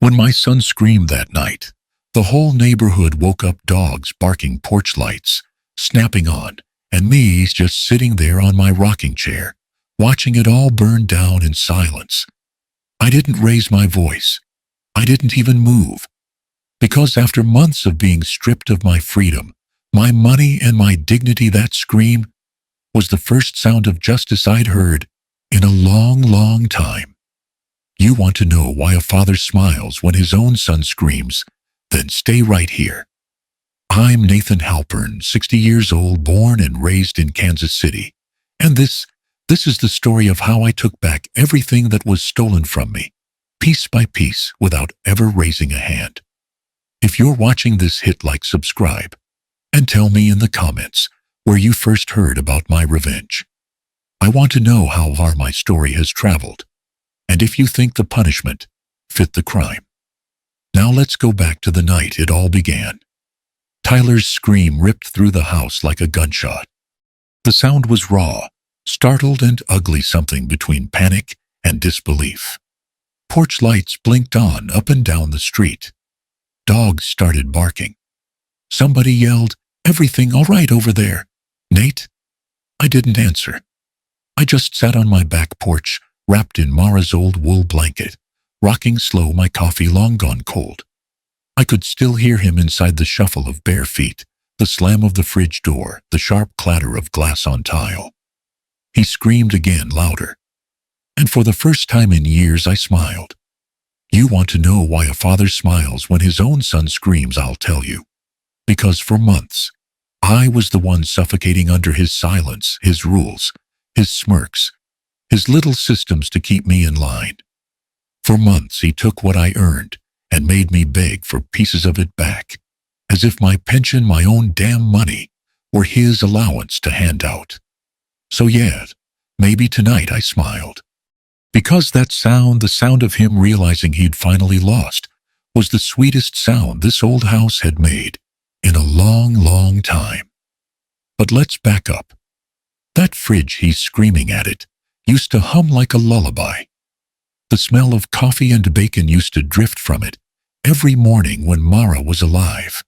When my son screamed that night, the whole neighborhood woke up, dogs barking, porch lights snapping on, and me just sitting there on my rocking chair, watching it all burn down in silence. I didn't raise my voice. I didn't even move. Because after months of being stripped of my freedom, my money, and my dignity, that scream was the first sound of justice I'd heard in a long, long time. You want to know why a father smiles when his own son screams? Then stay right here. I'm Nathan Halpern, 60 years old, born and raised in Kansas City. And this is the story of how I took back everything that was stolen from me, piece by piece, without ever raising a hand. If you're watching this, hit like, subscribe, and tell me in the comments where you first heard about my revenge. I want to know how far my story has traveled, and if you think the punishment fit the crime. Now let's go back to the night it all began. Tyler's scream ripped through the house like a gunshot. The sound was raw, startled, and ugly, something between panic and disbelief. Porch lights blinked on up and down the street. Dogs started barking. Somebody yelled, "Everything all right over there, Nate?" I didn't answer. I just sat on my back porch, wrapped in Mara's old wool blanket, rocking slow, my coffee long gone cold. I could still hear him inside, the shuffle of bare feet, the slam of the fridge door, the sharp clatter of glass on tile. He screamed again, louder. And for the first time in years, I smiled. You want to know why a father smiles when his own son screams? I'll tell you. Because for months, I was the one suffocating under his silence, his rules, his smirks, his little systems to keep me in line. For months, he took what I earned and made me beg for pieces of it back, as if my pension, my own damn money, were his allowance to hand out. So yeah, maybe tonight I smiled. Because that sound, the sound of him realizing he'd finally lost, was the sweetest sound this old house had made in a long, long time. But let's back up. That fridge, he's screaming at it, used to hum like a lullaby. The smell of coffee and bacon used to drift from it every morning when Mara was alive.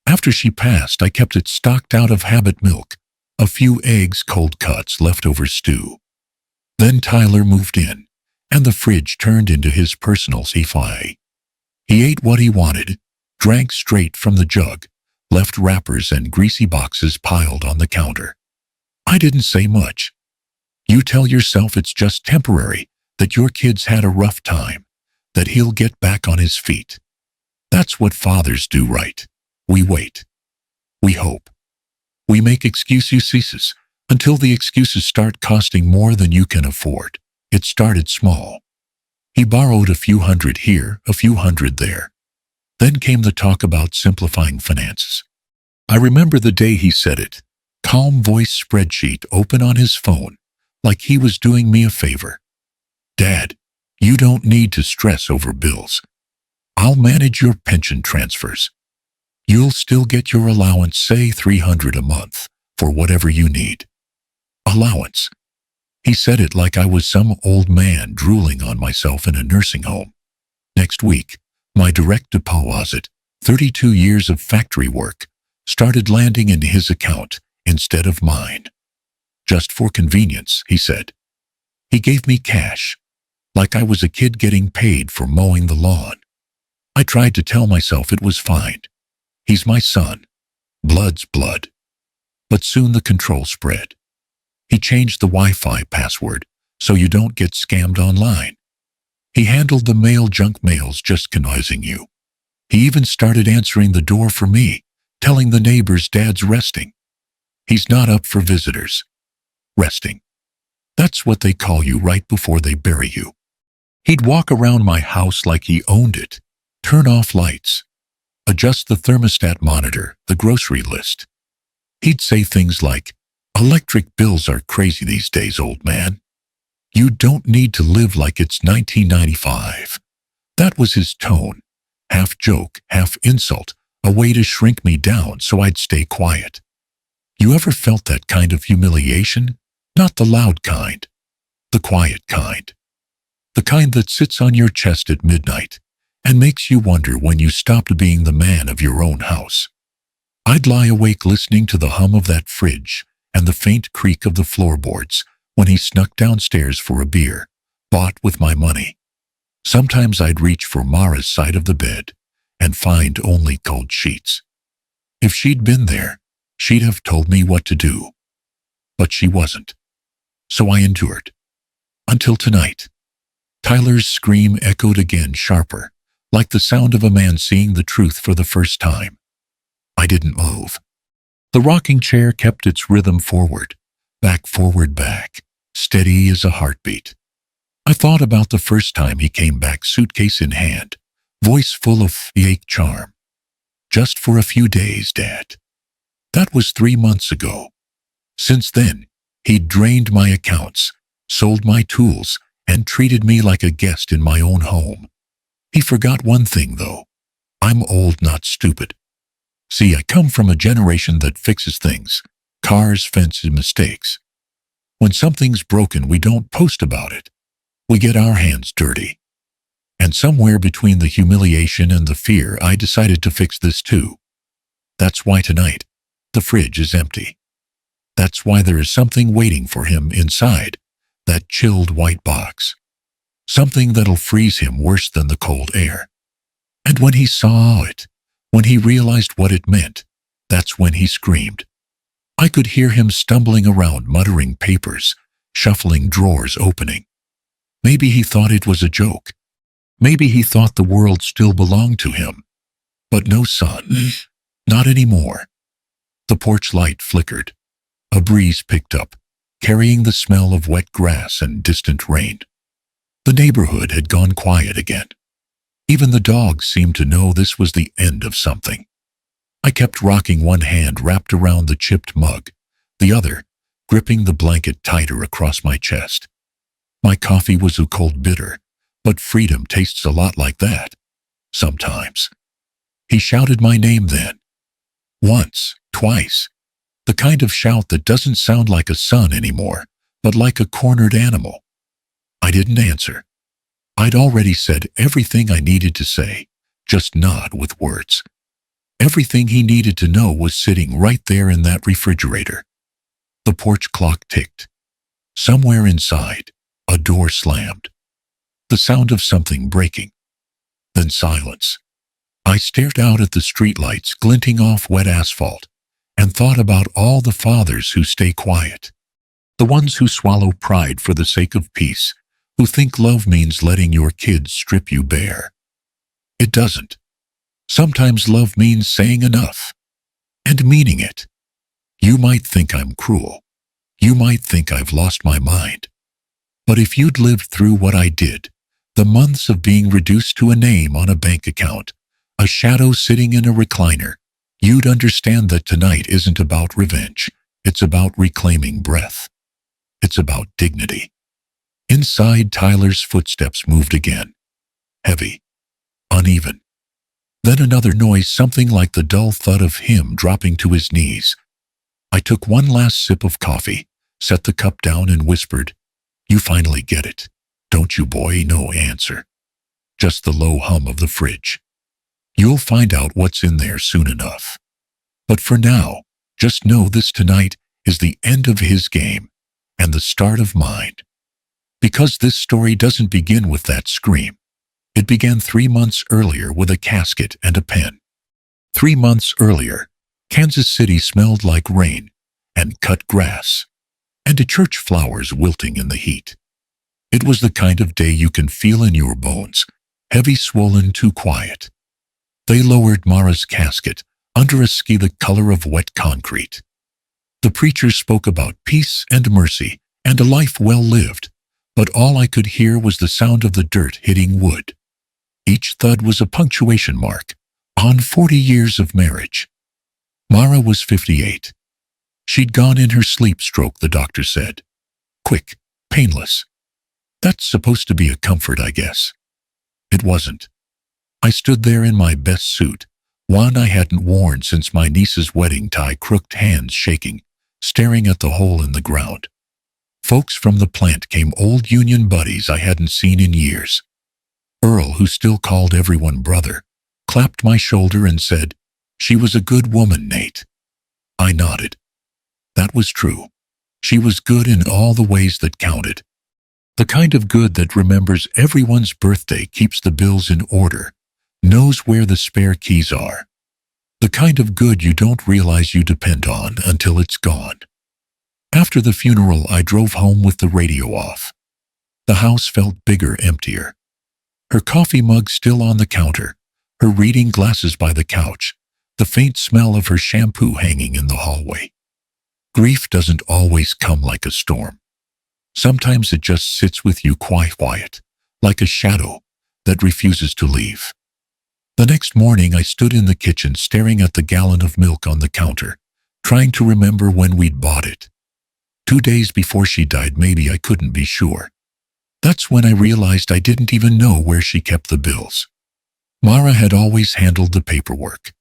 After she passed, I kept it stocked out of habit: milk, a few eggs, cold cuts, leftover stew. Then Tyler moved in, and the fridge turned into his personal safari. He ate what he wanted, drank straight from the jug, left wrappers and greasy boxes piled on the counter. I didn't say much. You tell yourself it's just temporary, that your kid's had a rough time, that he'll get back on his feet. That's what fathers do, right? We wait. We hope. We make excuses until the excuses start costing more than you can afford. It started small. He borrowed a few hundred here, a few hundred there. Then came the talk about simplifying finances. I remember the day he said it, calm voice, spreadsheet open on his phone, like he was doing me a favor. "Dad, you don't need to stress over bills. I'll manage your pension transfers. You'll still get your allowance, say $300 a month, for whatever you need." Allowance. He said it like I was some old man drooling on myself in a nursing home. Next week, my direct deposit, 32 years of factory work, started landing in his account instead of mine. Just for convenience, he said. He gave me cash, like I was a kid getting paid for mowing the lawn. I tried to tell myself it was fine. He's my son. Blood's blood. But soon the control spread. He changed the Wi-Fi password so you don't get scammed online. He handled the mail, junk mails, just conniving you. He even started answering the door for me, telling the neighbors Dad's resting. He's not up for visitors. Resting. That's what they call you right before they bury you. He'd walk around my house like he owned it, turn off lights, adjust the thermostat, monitor the grocery list. He'd say things like, "Electric bills are crazy these days, old man. You don't need to live like it's 1995. That was his tone, half joke, half insult, a way to shrink me down so I'd stay quiet. You ever felt that kind of humiliation? Not the loud kind, the quiet kind. The kind that sits on your chest at midnight and makes you wonder when you stopped being the man of your own house. I'd lie awake listening to the hum of that fridge and the faint creak of the floorboards when he snuck downstairs for a beer, bought with my money. Sometimes I'd reach for Mara's side of the bed and find only cold sheets. If she'd been there, she'd have told me what to do. But she wasn't. So I endured. Until tonight. Tyler's scream echoed again, sharper, like the sound of a man seeing the truth for the first time. I didn't move. The rocking chair kept its rhythm forward, back, steady as a heartbeat. I thought about the first time he came back, suitcase in hand, voice full of fake charm. Just for a few days, Dad. That was 3 months ago. Since then, he'd drained my accounts, sold my tools, and treated me like a guest in my own home. He forgot one thing, though. I'm old, not stupid. See, I come from a generation that fixes things, cars, fences, mistakes. When something's broken, we don't post about it. We get our hands dirty. And somewhere between the humiliation and the fear, I decided to fix this too. That's why tonight, the fridge is empty. That's why there is something waiting for him inside that chilled white box. Something that'll freeze him worse than the cold air. And when he saw it, when he realized what it meant, that's when he screamed. I could hear him stumbling around, muttering papers, shuffling drawers, opening. Maybe he thought it was a joke. Maybe he thought the world still belonged to him. But no, son, not anymore. The porch light flickered. A breeze picked up, carrying the smell of wet grass and distant rain. The neighborhood had gone quiet again. Even the dogs seemed to know this was the end of something. I kept rocking, one hand wrapped around the chipped mug, the other gripping the blanket tighter across my chest. My coffee was a cold bitter, but freedom tastes a lot like that. Sometimes. He shouted my name then. Once, twice. The kind of shout that doesn't sound like a son anymore, but like a cornered animal. I didn't answer. I'd already said everything I needed to say, just nod with words. Everything he needed to know was sitting right there in that refrigerator. The porch clock ticked. Somewhere inside, a door slammed. The sound of something breaking. Then silence. I stared out at the streetlights glinting off wet asphalt and thought about all the fathers who stay quiet. The ones who swallow pride for the sake of peace, who think love means letting your kids strip you bare. It doesn't. Sometimes love means saying enough and meaning it. You might think I'm cruel. You might think I've lost my mind. But if you'd lived through what I did, the months of being reduced to a name on a bank account, a shadow sitting in a recliner, you'd understand that tonight isn't about revenge. It's about reclaiming breath. It's about dignity. Inside, Tyler's footsteps moved again. Heavy. Uneven. Then another noise, something like the dull thud of him dropping to his knees. I took one last sip of coffee, set the cup down and whispered, "You finally get it, don't you, boy?" No answer. Just the low hum of the fridge. You'll find out what's in there soon enough. But for now, just know this tonight is the end of his game and the start of mine. Because this story doesn't begin with that scream. It began 3 months earlier with a casket and a pen. 3 months earlier, Kansas City smelled like rain and cut grass, and the church flowers wilting in the heat. It was the kind of day you can feel in your bones, heavy, swollen, too quiet. They lowered Mara's casket under a ski the color of wet concrete. The preacher spoke about peace and mercy and a life well lived, but all I could hear was the sound of the dirt hitting wood. Each thud was a punctuation mark on 40 years of marriage. Mara was 58. She'd gone in her sleep stroke, the doctor said. Quick, painless. That's supposed to be a comfort, I guess. It wasn't. I stood there in my best suit, one I hadn't worn since my niece's wedding tie, crooked hands shaking, staring at the hole in the ground. Folks from the plant came, old union buddies I hadn't seen in years. Earl, who still called everyone brother, clapped my shoulder and said, "She was a good woman, Nate." I nodded. That was true. She was good in all the ways that counted. The kind of good that remembers everyone's birthday, keeps the bills in order, knows where the spare keys are. The kind of good you don't realize you depend on until it's gone. After the funeral, I drove home with the radio off. The house felt bigger, emptier. Her coffee mug still on the counter, her reading glasses by the couch, the faint smell of her shampoo hanging in the hallway. Grief doesn't always come like a storm. Sometimes it just sits with you quiet, like a shadow that refuses to leave. The next morning, I stood in the kitchen staring at the gallon of milk on the counter, trying to remember when we'd bought it. 2 days before she died, maybe. I couldn't be sure. That's when I realized I didn't even know where she kept the bills. Mara had always handled the paperwork.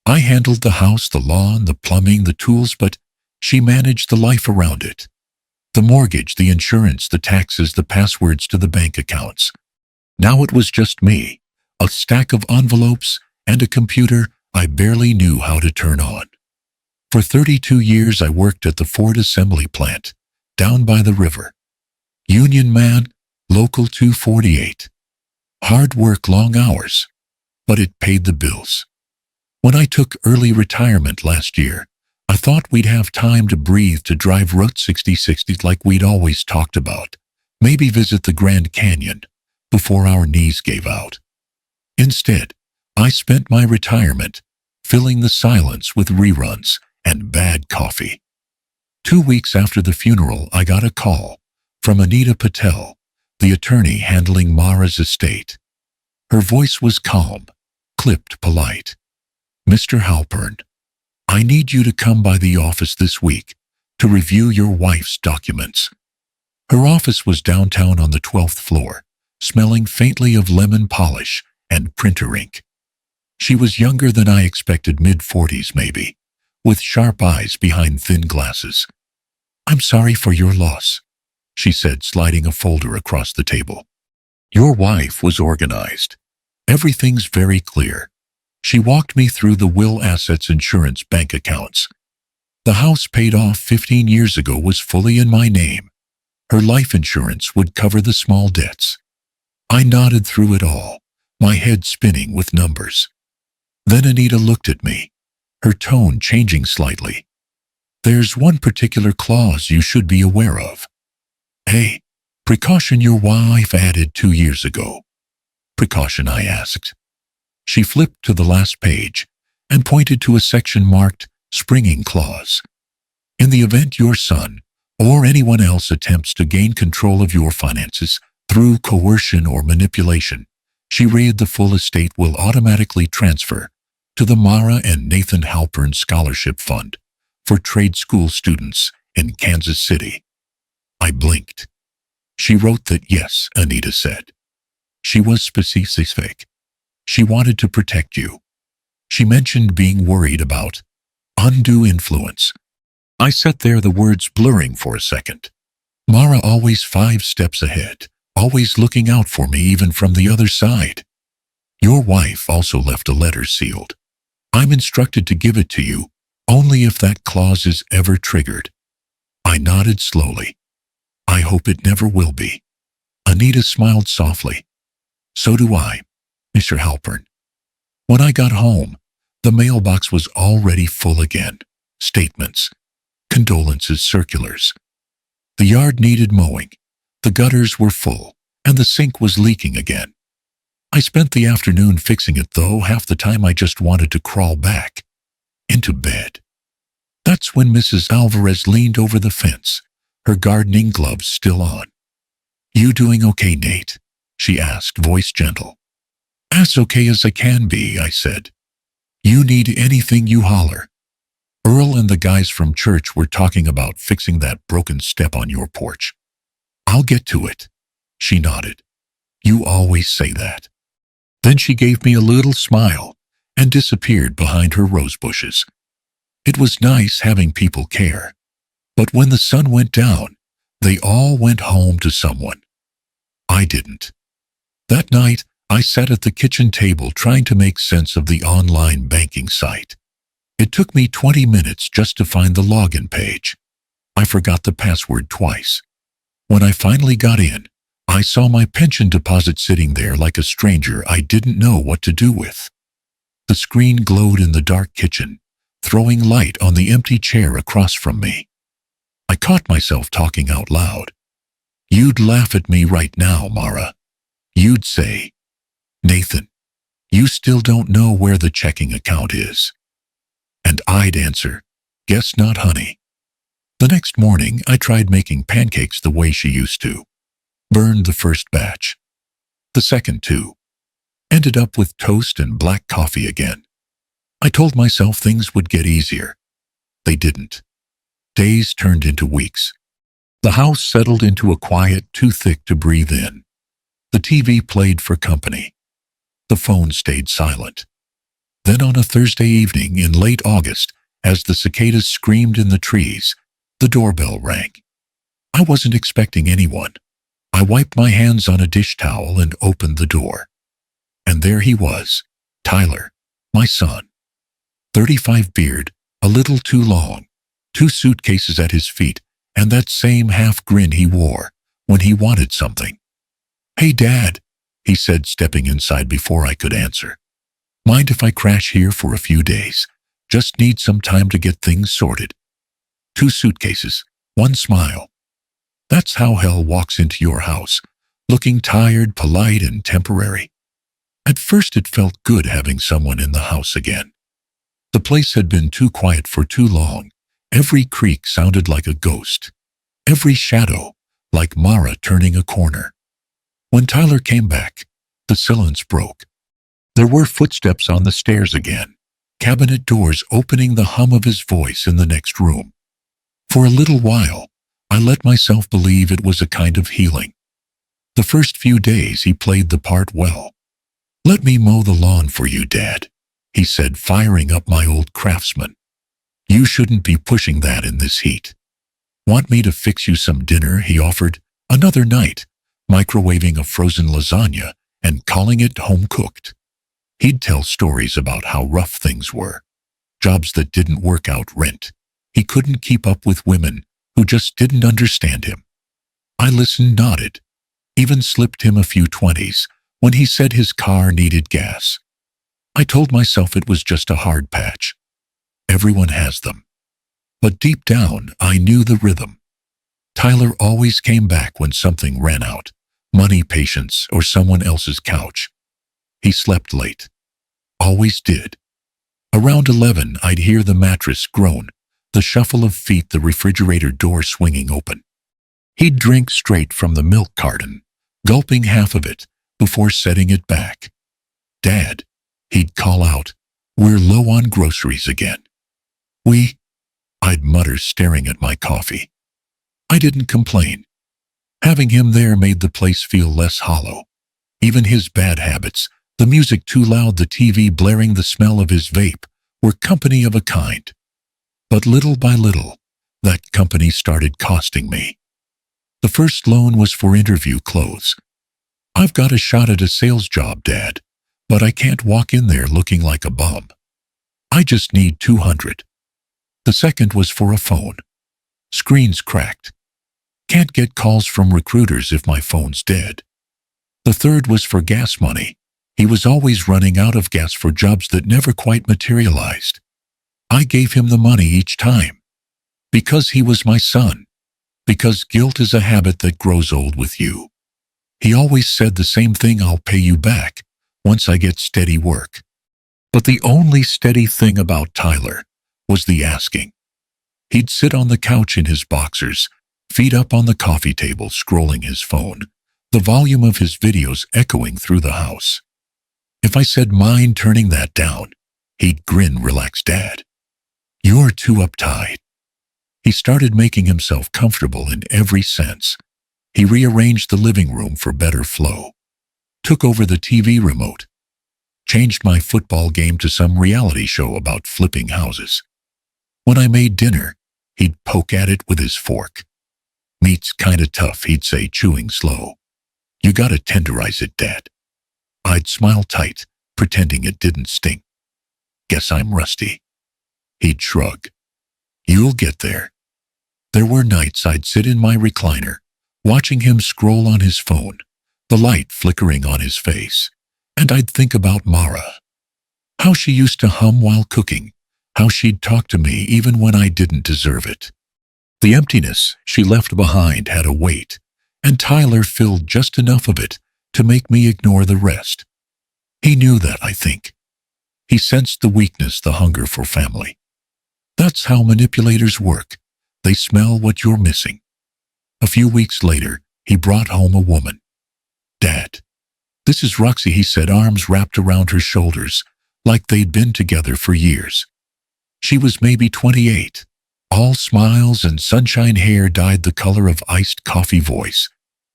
I handled the house, the lawn, the plumbing, the tools, but she managed the life around it. The mortgage, the insurance, the taxes, the passwords to the bank accounts. Now it was just me, a stack of envelopes, and a computer I barely knew how to turn on. For 32 years I worked at the Ford assembly plant, down by the river. Union man, local 248. Hard work, long hours, but it paid the bills. When I took early retirement last year, I thought we'd have time to breathe, to drive Route 6060 like we'd always talked about, maybe visit the Grand Canyon before our knees gave out. Instead, I spent my retirement filling the silence with reruns and bad coffee. 2 weeks after the funeral, I got a call from Anita Patel, the attorney handling Mara's estate. Her voice was calm, clipped, polite. "Mr. Halpern, I need you to come by the office this week to review your wife's documents." Her office was downtown on the 12th floor, smelling faintly of lemon polish and printer ink. She was younger than I expected, mid-40s maybe, with sharp eyes behind thin glasses. "I'm sorry for your loss," she said, sliding a folder across the table. "Your wife was organized. Everything's very clear." She walked me through the will, assets, insurance, bank accounts. The house, paid off 15 years ago, was fully in my name. Her life insurance would cover the small debts. I nodded through it all, my head spinning with numbers. Then Anita looked at me, her tone changing slightly. "There's one particular clause you should be aware of. A precaution your wife added 2 years ago." "Precaution?" I asked. She flipped to the last page and pointed to a section marked "Springing Clause." "In the event your son or anyone else attempts to gain control of your finances through coercion or manipulation," she read, "the full estate will automatically transfer to the Mara and Nathan Halpern Scholarship Fund for trade school students in Kansas City." I blinked. "She wrote that?" "Yes," Anita said. "She was specific. She wanted to protect you. She mentioned being worried about undue influence." I sat there, the words blurring for a second. Mara always 5 steps ahead, always looking out for me, even from the other side. "Your wife also left a letter sealed. I'm instructed to give it to you only if that clause is ever triggered." I nodded slowly. "I hope it never will be." Anita smiled softly. "So do I, Mr. Halpern." When I got home, the mailbox was already full again. Statements, condolences, circulars. The yard needed mowing, the gutters were full, and the sink was leaking again. I spent the afternoon fixing it, though half the time I just wanted to crawl back into bed. That's when Mrs. Alvarez leaned over the fence, her gardening gloves still on. "You doing okay, Nate?" she asked, voice gentle. "As okay as I can be," I said. "You need anything, you holler." "Earl and the guys from church were talking about fixing that broken step on your porch." "I'll get to it." She nodded. "You always say that." Then she gave me a little smile and disappeared behind her rose bushes. It was nice having people care. But when the sun went down, they all went home to someone. I didn't. That night, I sat at the kitchen table trying to make sense of the online banking site. It took me 20 minutes just to find the login page. I forgot the password twice. When I finally got in, I saw my pension deposit sitting there like a stranger I didn't know what to do with. The screen glowed in the dark kitchen, throwing light on the empty chair across from me. I caught myself talking out loud. "You'd laugh at me right now, Mara. You'd say, 'Nathan, you still don't know where the checking account is.' And I'd answer, 'Guess not, honey.'" The next morning, I tried making pancakes the way she used to. Burned the first batch. The second two. Ended up with toast and black coffee again. I told myself things would get easier. They didn't. Days turned into weeks. The house settled into a quiet too thick to breathe in. The TV played for company. The phone stayed silent. Then on a Thursday evening in late August, as the cicadas screamed in the trees, the doorbell rang. I wasn't expecting anyone. I wiped my hands on a dish towel and opened the door. And there he was, Tyler, my son. 35, beard, a little too long, 2 suitcases at his feet, and that same half grin he wore when he wanted something. "Hey, Dad," he said, stepping inside before I could answer. "Mind if I crash here for a few days? Just need some time to get things sorted." 2 suitcases, 1 smile. That's how hell walks into your house, looking tired, polite, and temporary. At first it felt good having someone in the house again. The place had been too quiet for too long. Every creak sounded like a ghost. Every shadow, like Mara turning a corner. When Tyler came back, the silence broke. There were footsteps on the stairs again, cabinet doors opening, the hum of his voice in the next room. For a little while, I let myself believe it was a kind of healing. The first few days he played the part well. "Let me mow the lawn for you, Dad," he said, firing up my old Craftsman. "You shouldn't be pushing that in this heat." "Want me to fix you some dinner?" he offered, another night, microwaving a frozen lasagna and calling it home-cooked. He'd tell stories about how rough things were. Jobs that didn't work out, rent. He couldn't keep up with women who just didn't understand him. I listened, nodded, even slipped him a few 20s when he said his car needed gas. I told myself it was just a hard patch. Everyone has them. But deep down, I knew the rhythm. Tyler always came back when something ran out, money, patience, or someone else's couch. He slept late. Always did. Around 11, I'd hear the mattress groan, the shuffle of feet, the refrigerator door swinging open. He'd drink straight from the milk carton, gulping half of it before setting it back. "Dad," he'd call out, "we're low on groceries again." I'd mutter, staring at my coffee. I didn't complain. Having him there made the place feel less hollow. Even his bad habits, the music too loud, the TV blaring, the smell of his vape, were company of a kind. But little by little, that company started costing me. The first loan was for interview clothes. "I've got a shot at a sales job, Dad, but I can't walk in there looking like a bum. I just need 200. The second was for a phone. Screen's cracked. Can't get calls from recruiters if my phone's dead. The third was for gas money. He was always running out of gas for jobs that never quite materialized. I gave him the money each time. Because he was my son. Because guilt is a habit that grows old with you. He always said the same thing: "I'll pay you back once I get steady work." But the only steady thing about Tyler was the asking. He'd sit on the couch in his boxers, feet up on the coffee table, scrolling his phone, the volume of his videos echoing through the house. If I said, "Mind turning that down?" he'd grin, "Relax, Dad. You're too uptight." He started making himself comfortable in every sense. He rearranged the living room for better flow, took over the TV remote, changed my football game to some reality show about flipping houses. When I made dinner, he'd poke at it with his fork. "Meat's kinda tough," he'd say, chewing slow. "You gotta tenderize it, Dad." I'd smile tight, pretending it didn't sting. Guess I'm rusty. He'd shrug. You'll get there. There were nights I'd sit in my recliner, watching him scroll on his phone, the light flickering on his face, and I'd think about Mara. How she used to hum while cooking, how she'd talk to me even when I didn't deserve it. The emptiness she left behind had a weight, and Tyler filled just enough of it to make me ignore the rest. He knew that, I think. He sensed the weakness, the hunger for family. That's how manipulators work. They smell what you're missing. A few weeks later, he brought home a woman. Dad, this is Roxy, he said, arms wrapped around her shoulders, like they'd been together for years. She was maybe 28, all smiles and sunshine, hair dyed the color of iced coffee, voice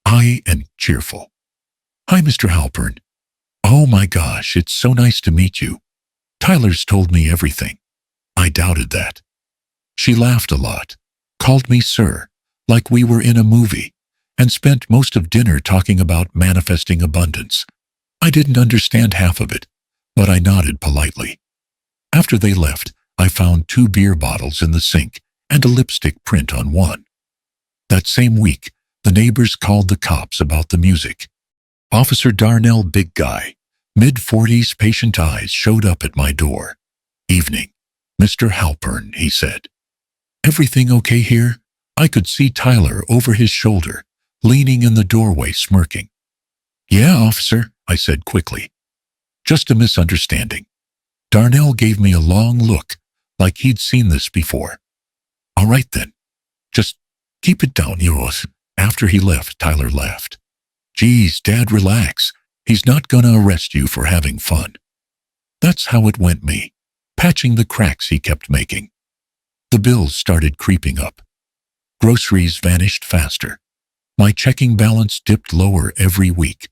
high and cheerful. Hi, Mr. Halpern. Oh my gosh, it's so nice to meet you. Tyler's told me everything. I doubted that. She laughed a lot, called me sir, like we were in a movie, and spent most of dinner talking about manifesting abundance. I didn't understand half of it, but I nodded politely. After they left, I found 2 beer bottles in the sink and a lipstick print on one. That same week, the neighbors called the cops about the music. Officer Darnell, big guy, mid-40s, patient eyes, showed up at my door. Evening, Mr. Halpern, he said. Everything okay here? I could see Tyler over his shoulder, leaning in the doorway, smirking. Yeah, officer, I said quickly. Just a misunderstanding. Darnell gave me a long look, like he'd seen this before. All right then. Just keep it down, yours. After he left, Tyler laughed. Geez, Dad, relax. He's not gonna arrest you for having fun. That's how it went, me, patching the cracks he kept making. The bills started creeping up. Groceries vanished faster. My checking balance dipped lower every week.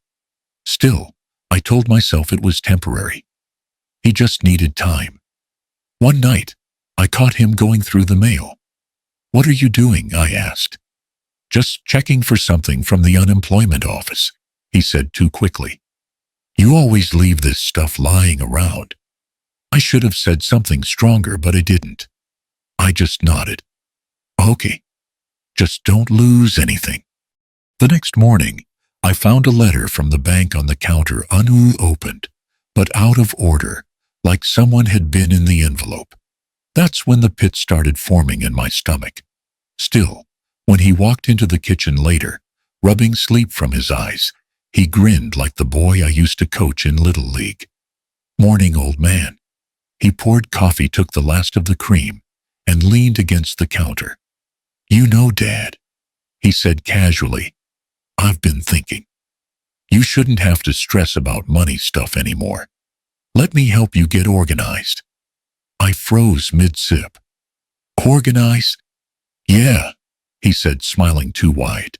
Still, I told myself it was temporary. He just needed time. One night, I caught him going through the mail. What are you doing? I asked. Just checking for something from the unemployment office, he said too quickly. You always leave this stuff lying around. I should have said something stronger, but I didn't. I just nodded. Okay. Just don't lose anything. The next morning, I found a letter from the bank on the counter, unopened, but out of order, like someone had been in the envelope. That's when the pit started forming in my stomach. Still, when he walked into the kitchen later, rubbing sleep from his eyes, he grinned like the boy I used to coach in Little League. Morning, old man. He poured coffee, took the last of the cream, and leaned against the counter. You know, Dad, he said casually, I've been thinking. You shouldn't have to stress about money stuff anymore. Let me help you get organized. I froze mid-sip. Organize? Yeah, he said, smiling too wide.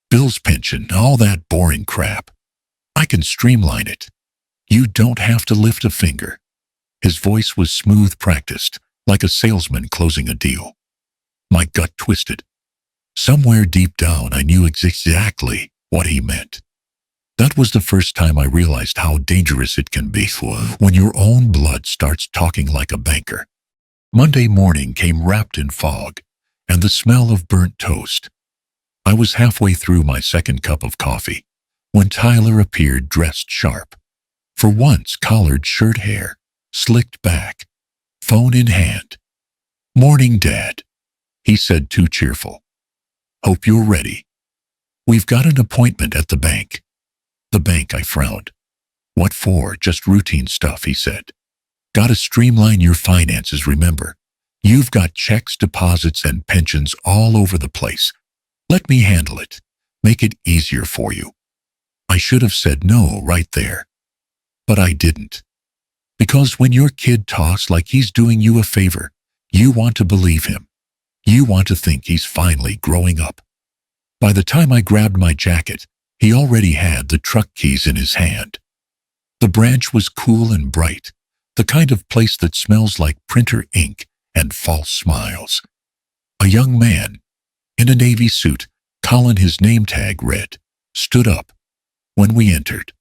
Bill's pension, all that boring crap. I can streamline it. You don't have to lift a finger. His voice was smooth, practiced, like a salesman closing a deal. My gut twisted. Somewhere deep down, I knew exactly what he meant. That was the first time I realized how dangerous it can be when your own blood starts talking like a banker. Monday morning came wrapped in fog and the smell of burnt toast. I was halfway through my second cup of coffee when Tyler appeared, dressed sharp. For once, collared shirt, hair slicked back, phone in hand. Morning, Dad, he said, too cheerful. Hope you're ready. We've got an appointment at the bank. The bank, I frowned. What for? Just routine stuff, he said. Gotta streamline your finances, remember. You've got checks, deposits, and pensions all over the place. Let me handle it. Make it easier for you. I should have said no right there. But I didn't. Because when your kid talks like he's doing you a favor, you want to believe him. You want to think he's finally growing up. By the time I grabbed my jacket, he already had the truck keys in his hand. The branch was cool and bright, the kind of place that smells like printer ink and false smiles. A young man, in a navy suit, Colin, his name tag read, stood up when we entered.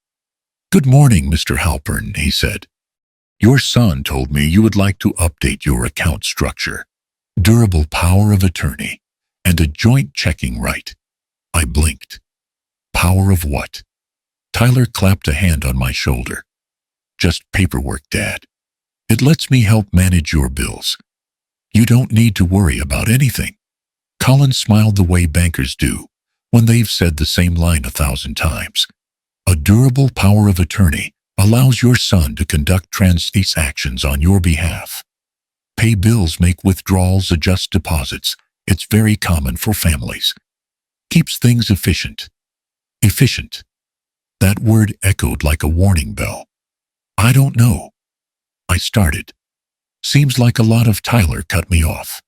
Good morning, Mr. Halpern, he said. Your son told me you would like to update your account structure. Durable power of attorney and a joint checking right. I blinked. Power of what? Tyler clapped a hand on my shoulder. Just paperwork, Dad. It lets me help manage your bills. You don't need to worry about anything. Colin smiled the way bankers do when they've said the same line 1,000 times. A durable power of attorney allows your son to conduct transactions on your behalf. Pay bills, make withdrawals, adjust deposits. It's very common for families. Keeps things efficient. Efficient. That word echoed like a warning bell. I don't know. I started. Seems like a lot of. Tyler cut me off.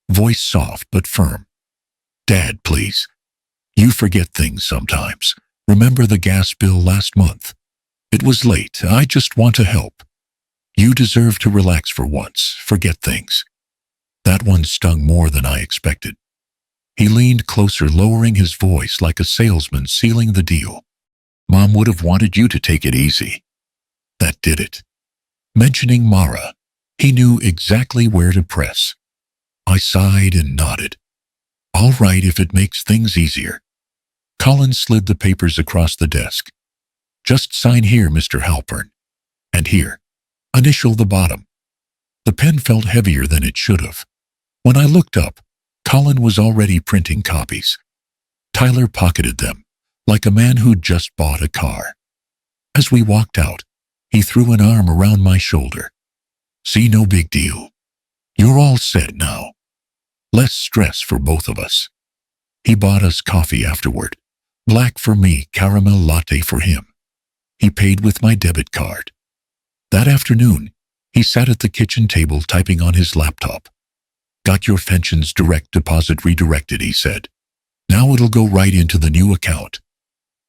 Voice soft but firm. Dad, please. You forget things sometimes. Remember the gas bill last month? It was late. I just want to help. You deserve to relax for once. Forget things. That one stung more than I expected. He leaned closer, lowering his voice like a salesman sealing the deal. Mom would have wanted you to take it easy. That did it. Mentioning Mara, he knew exactly where to press. I sighed and nodded. All right, if it makes things easier. Colin slid the papers across the desk. Just sign here, Mr. Halpern. And here. Initial the bottom. The pen felt heavier than it should have. When I looked up, Colin was already printing copies. Tyler pocketed them, like a man who'd just bought a car. As we walked out, he threw an arm around my shoulder. See, no big deal. You're all set now. Less stress for both of us. He bought us coffee afterward. Black for me, caramel latte for him. He paid with my debit card. That afternoon, he sat at the kitchen table typing on his laptop. Got your pension's direct deposit redirected, he said. Now it'll go right into the new account.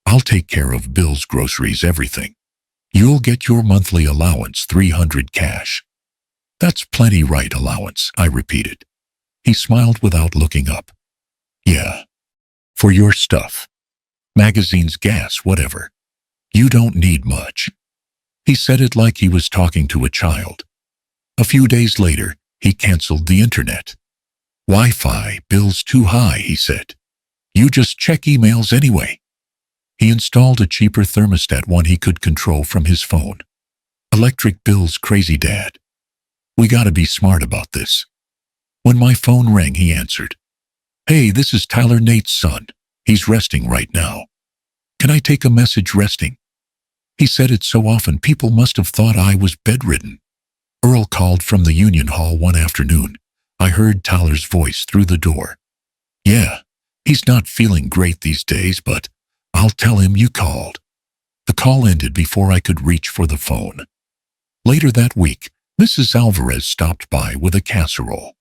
I'll take care of bills, groceries, everything. You'll get your monthly allowance, $300 cash. That's plenty, right? Allowance, I repeated. He smiled without looking up. Yeah. For your stuff. Magazines, gas, whatever. You don't need much. He said it like he was talking to a child. A few days later, he canceled the internet. Wi-Fi, bills too high, he said. You just check emails anyway. He installed a cheaper thermostat, one he could control from his phone. Electric bills, crazy, Dad. We gotta be smart about this. When my phone rang, he answered. Hey, this is Tyler, Nate's son. He's resting right now. Can I take a message? Resting? He said it so often people must have thought I was bedridden. Earl called from the Union Hall one afternoon. I heard Tyler's voice through the door. Yeah, he's not feeling great these days, but I'll tell him you called. The call ended before I could reach for the phone. Later that week, Mrs. Alvarez stopped by with a casserole.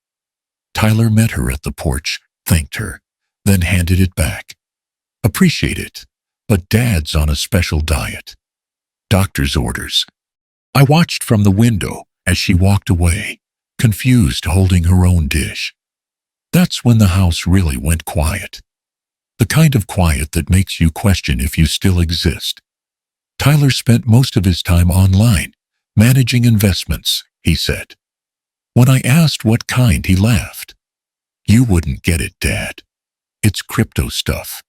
Tyler met her at the porch, thanked her, then handed it back. Appreciate it, but Dad's on a special diet. Doctor's orders. I watched from the window as she walked away, confused, holding her own dish. That's when the house really went quiet. The kind of quiet that makes you question if you still exist. Tyler spent most of his time online, managing investments, he said. When I asked what kind, he laughed. You wouldn't get it, Dad. It's crypto stuff.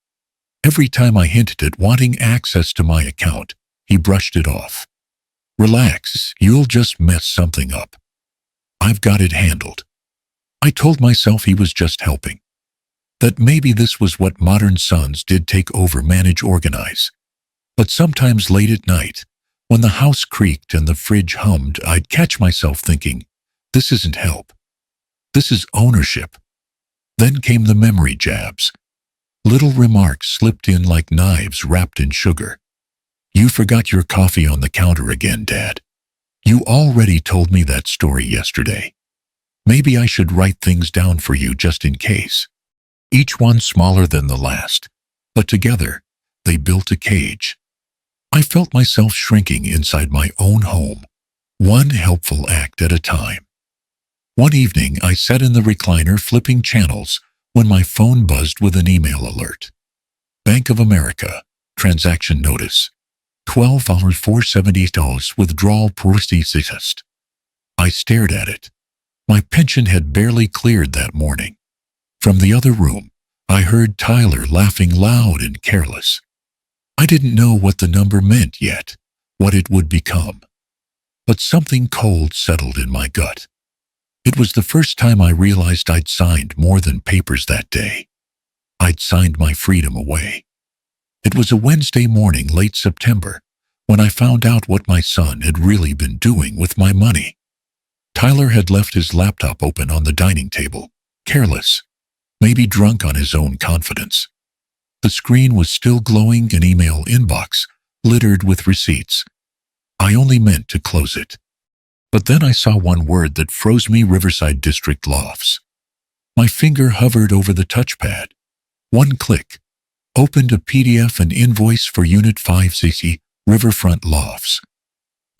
Every time I hinted at wanting access to my account, he brushed it off. Relax, you'll just mess something up. I've got it handled. I told myself he was just helping. That maybe this was what modern sons did: take over, manage, organize. But sometimes late at night, when the house creaked and the fridge hummed, I'd catch myself thinking, this isn't help. This is ownership. Then came the memory jabs. Little remarks slipped in like knives wrapped in sugar. You forgot your coffee on the counter again, Dad. You already told me that story yesterday. Maybe I should write things down for you just in case. Each one smaller than the last, but together they built a cage. I felt myself shrinking inside my own home, one helpful act at a time. One evening, I sat in the recliner flipping channels when my phone buzzed with an email alert. Bank of America, transaction notice. $12 $470 withdrawal process. I stared at it. My pension had barely cleared that morning. From the other room, I heard Tyler laughing loud and careless. I didn't know what the number meant yet, what it would become. But something cold settled in my gut. It was the first time I realized I'd signed more than papers that day. I'd signed my freedom away. It was a Wednesday morning, late September, when I found out what my son had really been doing with my money. Tyler had left his laptop open on the dining table, careless, maybe drunk on his own confidence. The screen was still glowing, an email inbox littered with receipts. I only meant to close it. But then I saw one word that froze me: Riverside District Lofts. My finger hovered over the touchpad. One click opened a PDF, an invoice for Unit 5cc, Riverfront Lofts.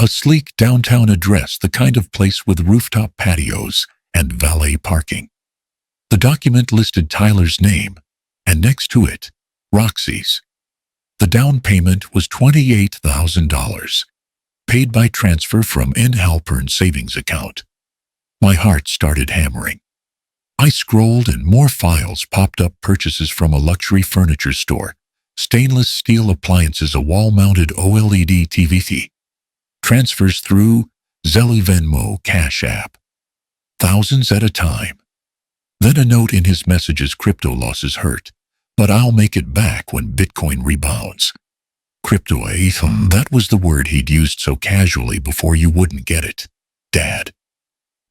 A sleek downtown address, the kind of place with rooftop patios and valet parking. The document listed Tyler's name, and next to it, Roxy's. The down payment was $28,000, paid by transfer from N. Halpern's savings account. My heart started hammering. I scrolled and more files popped up: purchases from a luxury furniture store, stainless steel appliances, a wall-mounted OLED TV, transfers through Zelle, Venmo, Cash App, thousands at a time. Then a note in his messages: crypto losses hurt, but I'll make it back when Bitcoin rebounds. Crypto, that was the word he'd used so casually before you wouldn't get it. Dad.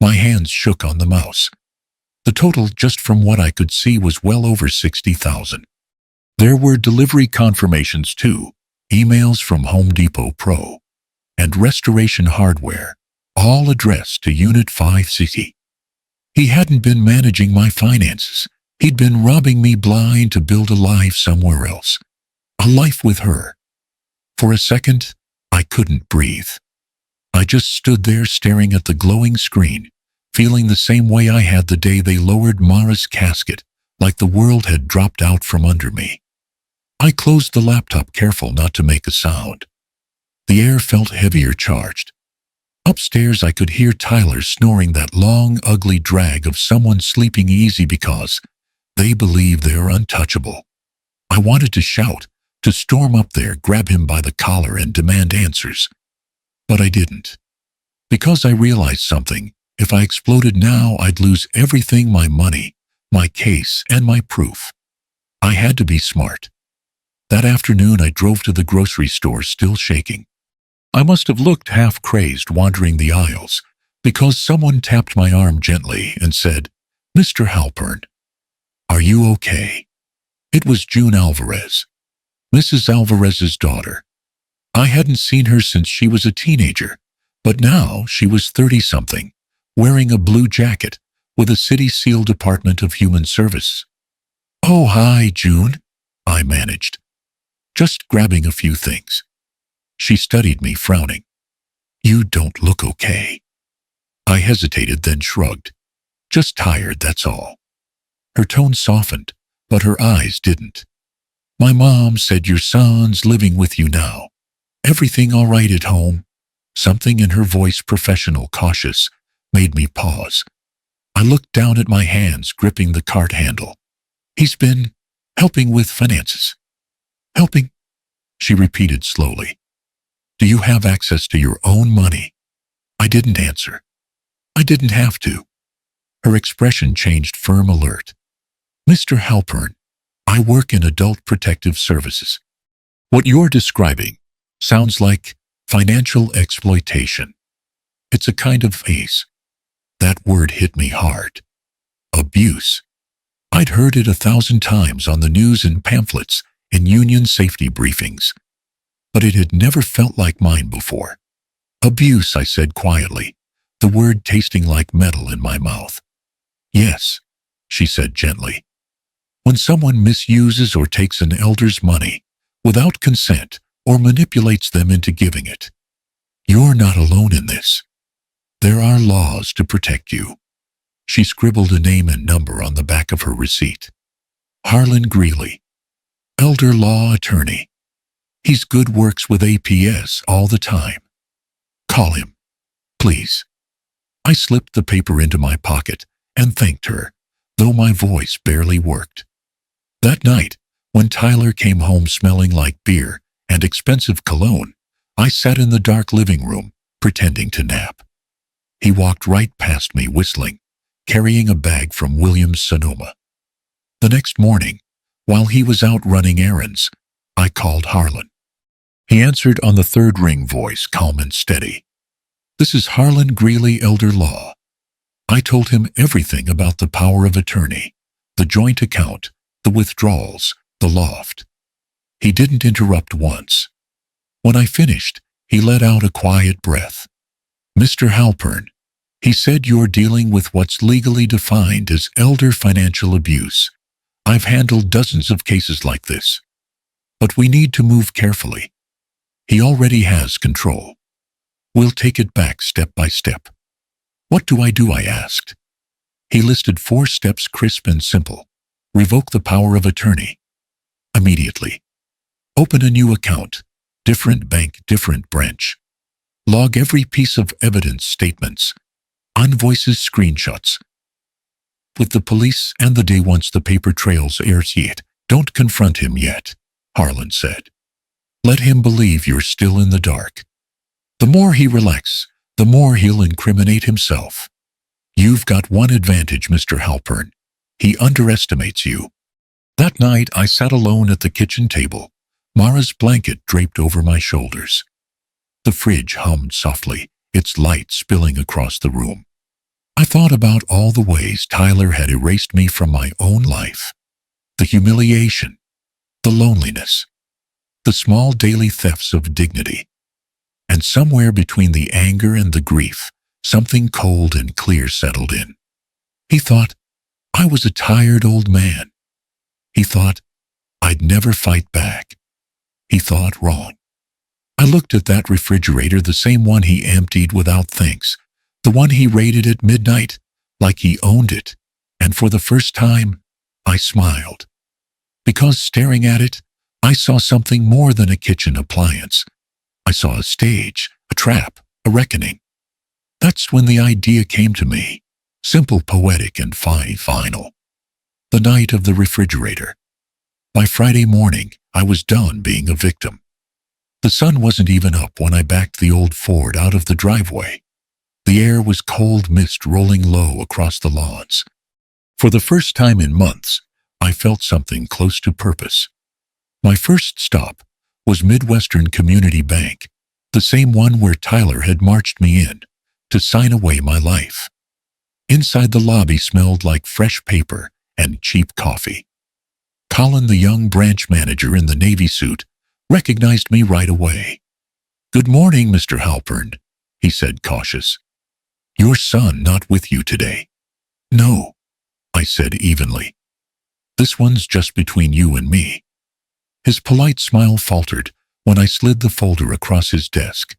My hands shook on the mouse. The total, just from what I could see, was well over $60,000. There were delivery confirmations too, emails from Home Depot Pro and Restoration Hardware, all addressed to Unit 5cc. He hadn't been managing my finances. He'd been robbing me blind to build a life somewhere else. A life with her. For a second, I couldn't breathe. I just stood there staring at the glowing screen, feeling the same way I had the day they lowered Mara's casket, like the world had dropped out from under me. I closed the laptop, careful not to make a sound. The air felt heavier, charged. Upstairs I could hear Tyler snoring, that long, ugly drag of someone sleeping easy because they believe they're untouchable. I wanted to shout, to storm up there, grab him by the collar and demand answers. But I didn't. Because I realized something: if I exploded now, I'd lose everything: my money, my case, and my proof. I had to be smart. That afternoon I drove to the grocery store, still shaking. I must have looked half crazed wandering the aisles, because someone tapped my arm gently and said, "Mr. Halpern, are you okay?" It was June Alvarez, Mrs. Alvarez's daughter. I hadn't seen her since she was a teenager, but now she was 30-something, wearing a blue jacket with a City Seal Department of Human Service. "Oh, hi, June," I managed, just grabbing a few things. She studied me, frowning. "You don't look okay." I hesitated, then shrugged. "Just tired, that's all." Her tone softened, but her eyes didn't. "My mom said your son's living with you now. Everything all right at home?" Something in her voice, professional, cautious, made me pause. I looked down at my hands gripping the cart handle. "He's been helping with finances." "Helping?" she repeated slowly. "Do you have access to your own money?" I didn't answer. I didn't have to. Her expression changed, firm, alert. "Mr. Halpern, I work in adult protective services. What you're describing sounds like financial exploitation. It's a kind of ACE." That word hit me hard. Abuse. I'd heard it 1,000 times on the news, in pamphlets, in union safety briefings. But it had never felt like mine before. "Abuse," I said quietly, the word tasting like metal in my mouth. "Yes," she said gently. "When someone misuses or takes an elder's money without consent or manipulates them into giving it. You're not alone in this. There are laws to protect you." She scribbled a name and number on the back of her receipt. Harlan Greeley, elder law attorney. He's good, works with APS all the time. Call him, please. I slipped the paper into my pocket and thanked her, though my voice barely worked. That night, when Tyler came home smelling like beer and expensive cologne, I sat in the dark living room, pretending to nap. He walked right past me whistling, carrying a bag from Williams-Sonoma. The next morning, while he was out running errands, I called Harlan. He answered on the third ring, voice calm and steady. This is Harlan Greeley, elder law. I told him everything about the power of attorney, the joint account, the withdrawals, the loft. He didn't interrupt once. When I finished, he let out a quiet breath. Mr. Halpern, he said, you're dealing with what's legally defined as elder financial abuse. I've handled dozens of cases like this. But we need to move carefully. He already has control. We'll take it back step by step. What do? I asked. He listed 4 steps, crisp and simple. Revoke the power of attorney. Immediately. Open a new account. Different bank, different branch. Log every piece of evidence, statements, invoices, screenshots. With the police and the day once the paper trails airs yet. Don't confront him yet, Harlan said. Let him believe you're still in the dark. The more he relaxes, the more he'll incriminate himself. You've got one advantage, Mr. Halpern. He underestimates you. That night I sat alone at the kitchen table, Mara's blanket draped over my shoulders. The fridge hummed softly, its light spilling across the room. I thought about all the ways Tyler had erased me from my own life. The humiliation, the loneliness, the small daily thefts of dignity. And somewhere between the anger and the grief, something cold and clear settled in. He thought I was a tired old man. He thought I'd never fight back. He thought wrong. I looked at that refrigerator, the same one he emptied without thanks, the one he raided at midnight, like he owned it, and for the first time, I smiled. Because staring at it, I saw something more than a kitchen appliance. I saw a stage, a trap, a reckoning. That's when the idea came to me, simple, poetic, and final. The night of the refrigerator. By Friday morning, I was done being a victim. The sun wasn't even up when I backed the old Ford out of the driveway. The air was cold mist rolling low across the lawns. For the first time in months, I felt something close to purpose. My first stop was Midwestern Community Bank, the same one where Tyler had marched me in to sign away my life. Inside, the lobby smelled like fresh paper and cheap coffee. Colin, the young branch manager in the navy suit, recognized me right away. Good morning, Mr. Halpern, he said, cautious. Your son not with you today? No, I said evenly. This one's just between you and me. His polite smile faltered when I slid the folder across his desk.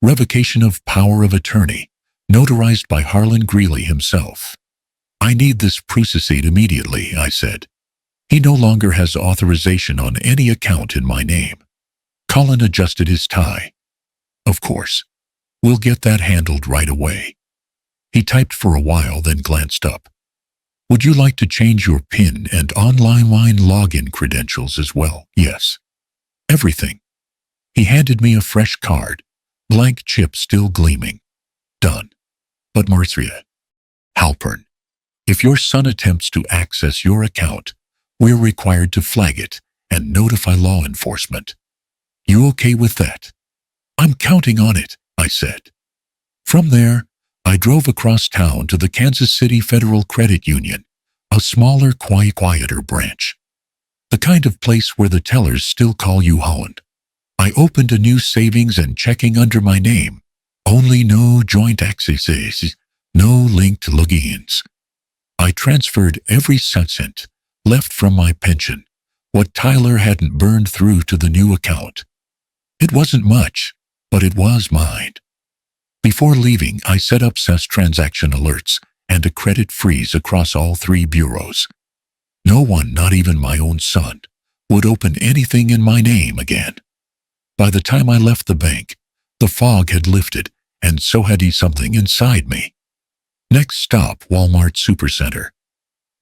Revocation of power of attorney, notarized by Harlan Greeley himself. I need this processed immediately, I said. He no longer has authorization on any account in my name. Colin adjusted his tie. Of course. We'll get that handled right away. He typed for a while, then glanced up. Would you like to change your PIN and online login credentials as well? Yes. Everything. He handed me a fresh card, blank chip still gleaming. Done. But Marcia Halpern, if your son attempts to access your account, we're required to flag it and notify law enforcement. You okay with that? I'm counting on it, I said. From there, I drove across town to the Kansas City Federal Credit Union, a smaller, quieter branch. The kind of place where the tellers still call you home. I opened a new savings and checking under my name. Only no joint accesses, no linked logins. I transferred every cent left from my pension, what Tyler hadn't burned through, to the new account. It wasn't much, but it was mine. Before leaving, I set up SES transaction alerts and a credit freeze across all 3 bureaus. No one, not even my own son, would open anything in my name again. By the time I left the bank, the fog had lifted, and so had something inside me. Next stop, Walmart Supercenter.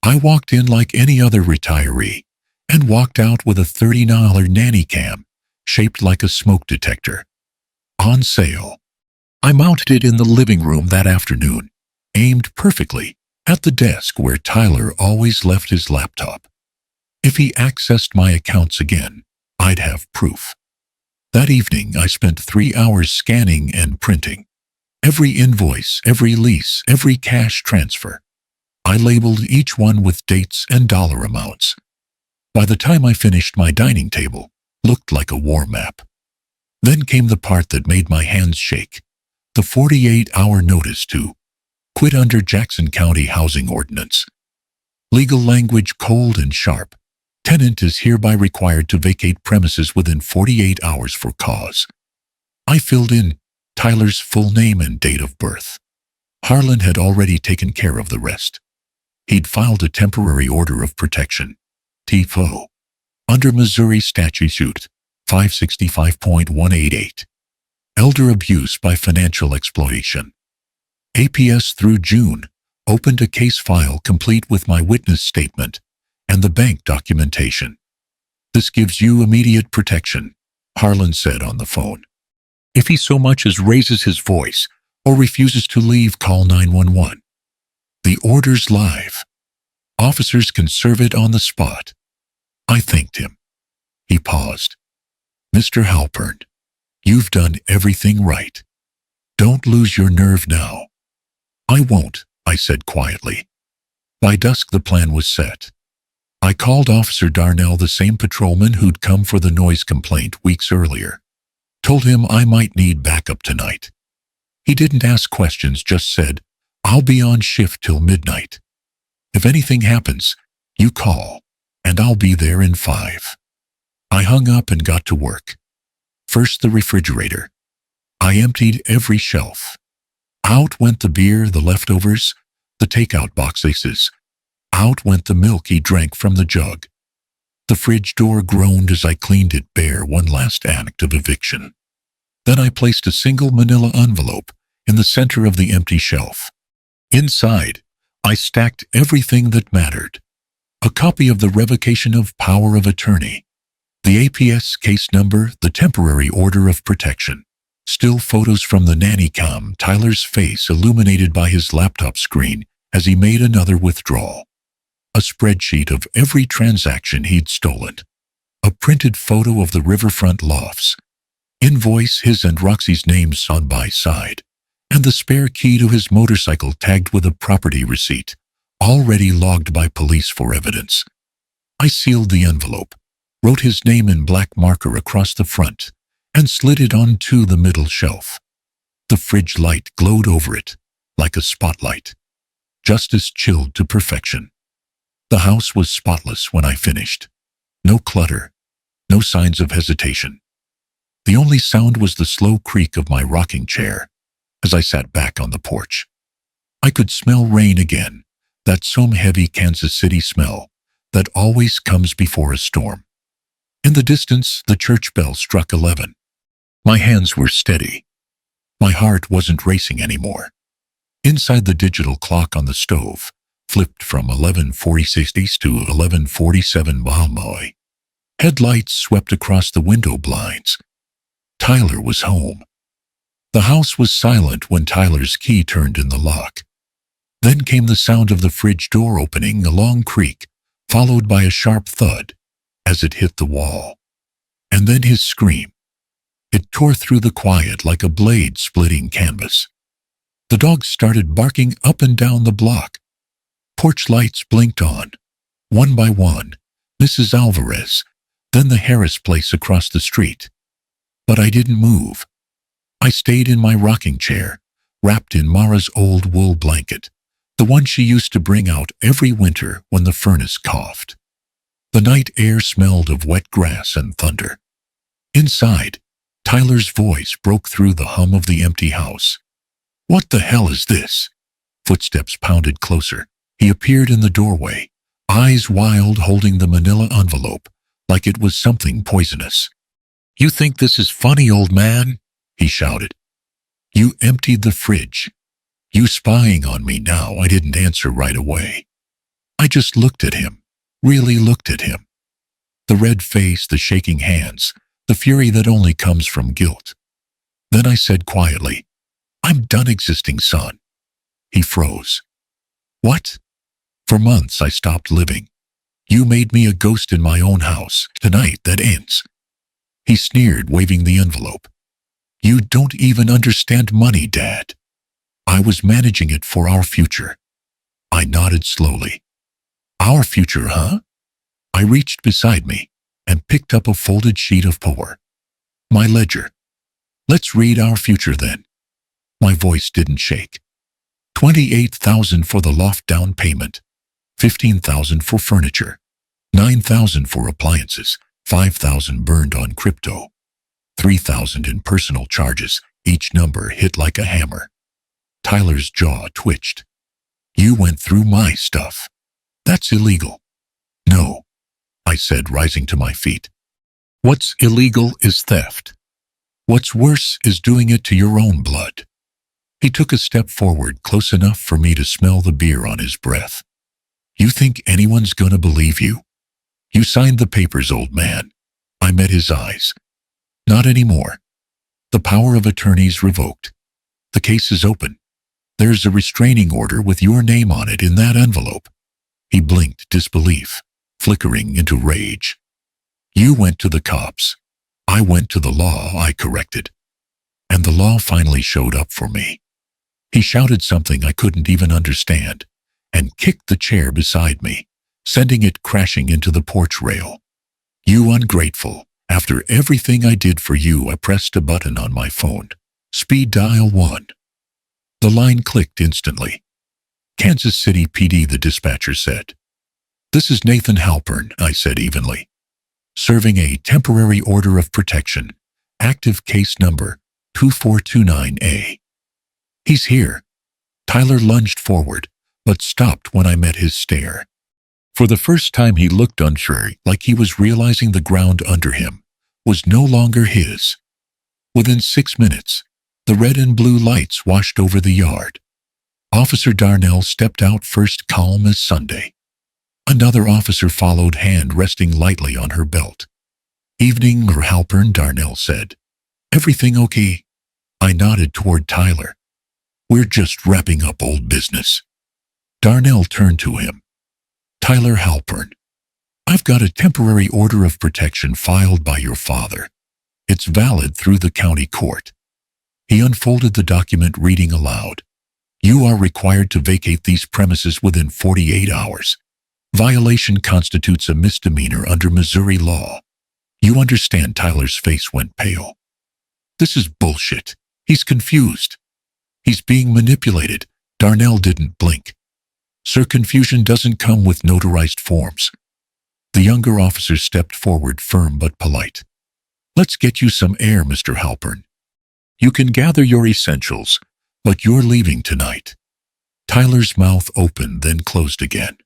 I walked in like any other retiree, and walked out with a $30 nanny cam, shaped like a smoke detector. On sale. I mounted it in the living room that afternoon, aimed perfectly at the desk where Tyler always left his laptop. If he accessed my accounts again, I'd have proof. That evening, I spent 3 hours scanning and printing. Every invoice, every lease, every cash transfer. I labeled each one with dates and dollar amounts. By the time I finished, my dining table looked like a war map. Then came the part that made my hands shake. The 48-hour notice to quit under Jackson County Housing Ordinance. Legal language cold and sharp. Tenant is hereby required to vacate premises within 48 hours for cause. I filled in Tyler's full name and date of birth. Harlan had already taken care of the rest. He'd filed a temporary order of protection, TFO, under Missouri Statute 565.188, Elder Abuse by Financial Exploitation. APS through June opened a case file complete with my witness statement and the bank documentation. This gives you immediate protection, Harlan said on the phone. If he so much as raises his voice or refuses to leave, call 911. The order's live. Officers can serve it on the spot. I thanked him. He paused. Mr. Halpern, you've done everything right. Don't lose your nerve now. I won't, I said quietly. By dusk, the plan was set. I called Officer Darnell, the same patrolman who'd come for the noise complaint weeks earlier. Told him I might need backup tonight. He didn't ask questions, just said, I'll be on shift till midnight. If anything happens, you call, and I'll be there in 5. I hung up and got to work. First, the refrigerator. I emptied every shelf. Out went the beer, the leftovers, the takeout boxes. Out went the milk he drank from the jug. The fridge door groaned as I cleaned it bare, one last act of eviction. Then I placed a single manila envelope in the center of the empty shelf. Inside, I stacked everything that mattered. A copy of the revocation of power of attorney, the APS case number, the temporary order of protection, still photos from the nanny cam, Tyler's face illuminated by his laptop screen as he made another withdrawal. A spreadsheet of every transaction he'd stolen. A printed photo of the riverfront lofts. Invoice, his and Roxy's names side by side. And the spare key to his motorcycle tagged with a property receipt, already logged by police for evidence. I sealed the envelope, wrote his name in black marker across the front, and slid it onto the middle shelf. The fridge light glowed over it, like a spotlight. Justice chilled to perfection. The house was spotless when I finished. No clutter, no signs of hesitation. The only sound was the slow creak of my rocking chair as I sat back on the porch. I could smell rain again, that some heavy Kansas City smell that always comes before a storm. In the distance, the church bell struck 11. My hands were steady. My heart wasn't racing anymore. Inside, the digital clock on the stove flipped from 11:46 to 11:47 Balmoy. Headlights swept across the window blinds. Tyler was home. The house was silent when Tyler's key turned in the lock. Then came the sound of the fridge door opening, a long creak, followed by a sharp thud as it hit the wall. And then his scream. It tore through the quiet like a blade splitting canvas. The dogs started barking up and down the block. Porch lights blinked on, one by one, Mrs. Alvarez, then the Harris place across the street. But I didn't move. I stayed in my rocking chair, wrapped in Mara's old wool blanket, the one she used to bring out every winter when the furnace coughed. The night air smelled of wet grass and thunder. Inside, Tyler's voice broke through the hum of the empty house. What the hell is this? Footsteps pounded closer. He appeared in the doorway, eyes wild, holding the manila envelope like it was something poisonous. You think this is funny, old man? He shouted. You emptied the fridge. You spying on me now. I didn't answer right away. I just looked at him, really looked at him. The red face, the shaking hands, the fury that only comes from guilt. Then I said quietly, I'm done existing, son. He froze. What? For months I stopped living. You made me a ghost in my own house. Tonight that ends. He sneered, waving the envelope. You don't even understand money, Dad. I was managing it for our future. I nodded slowly. Our future, huh? I reached beside me and picked up a folded sheet of paper. My ledger. Let's read our future then. My voice didn't shake. 28,000 for the loft down payment, 15,000 for furniture, 9,000 for appliances, 5,000 burned on crypto, 3,000 in personal charges. Each number hit like a hammer. Tyler's jaw twitched. You went through my stuff. That's illegal. No, I said, rising to my feet. What's illegal is theft. What's worse is doing it to your own blood. He took a step forward, close enough for me to smell the beer on his breath. You think anyone's gonna believe you? You signed the papers, old man. I met his eyes. Not anymore. The power of attorney's revoked. The case is open. There's a restraining order with your name on it in that envelope. He blinked, disbelief, flickering into rage. You went to the cops. I went to the law, I corrected. And the law finally showed up for me. He shouted something I couldn't even understand and kicked the chair beside me, sending it crashing into the porch rail. You ungrateful. After everything I did for you, I pressed a button on my phone. Speed dial 1. The line clicked instantly. Kansas City PD, the dispatcher said. This is Nathan Halpern, I said evenly. Serving a temporary order of protection. Active case number 2429A. He's here. Tyler lunged forward, but stopped when I met his stare. For the first time he looked unsure, like he was realizing the ground under him was no longer his. Within 6 minutes, the red and blue lights washed over the yard. Officer Darnell stepped out first, calm as Sunday. Another officer followed, hand resting lightly on her belt. Evening, or Halpern, Darnell said. Everything okay? I nodded toward Tyler. We're just wrapping up old business. Darnell turned to him. Tyler Halpern, I've got a temporary order of protection filed by your father. It's valid through the county court. He unfolded the document, reading aloud. You are required to vacate these premises within 48 hours. Violation constitutes a misdemeanor under Missouri law. You understand? Tyler's face went pale. This is bullshit. He's confused. He's being manipulated. Darnell didn't blink. Sir, confusion doesn't come with notarized forms. The younger officer stepped forward, firm but polite. Let's get you some air, Mr. Halpern. You can gather your essentials, but you're leaving tonight. Tyler's mouth opened, then closed again.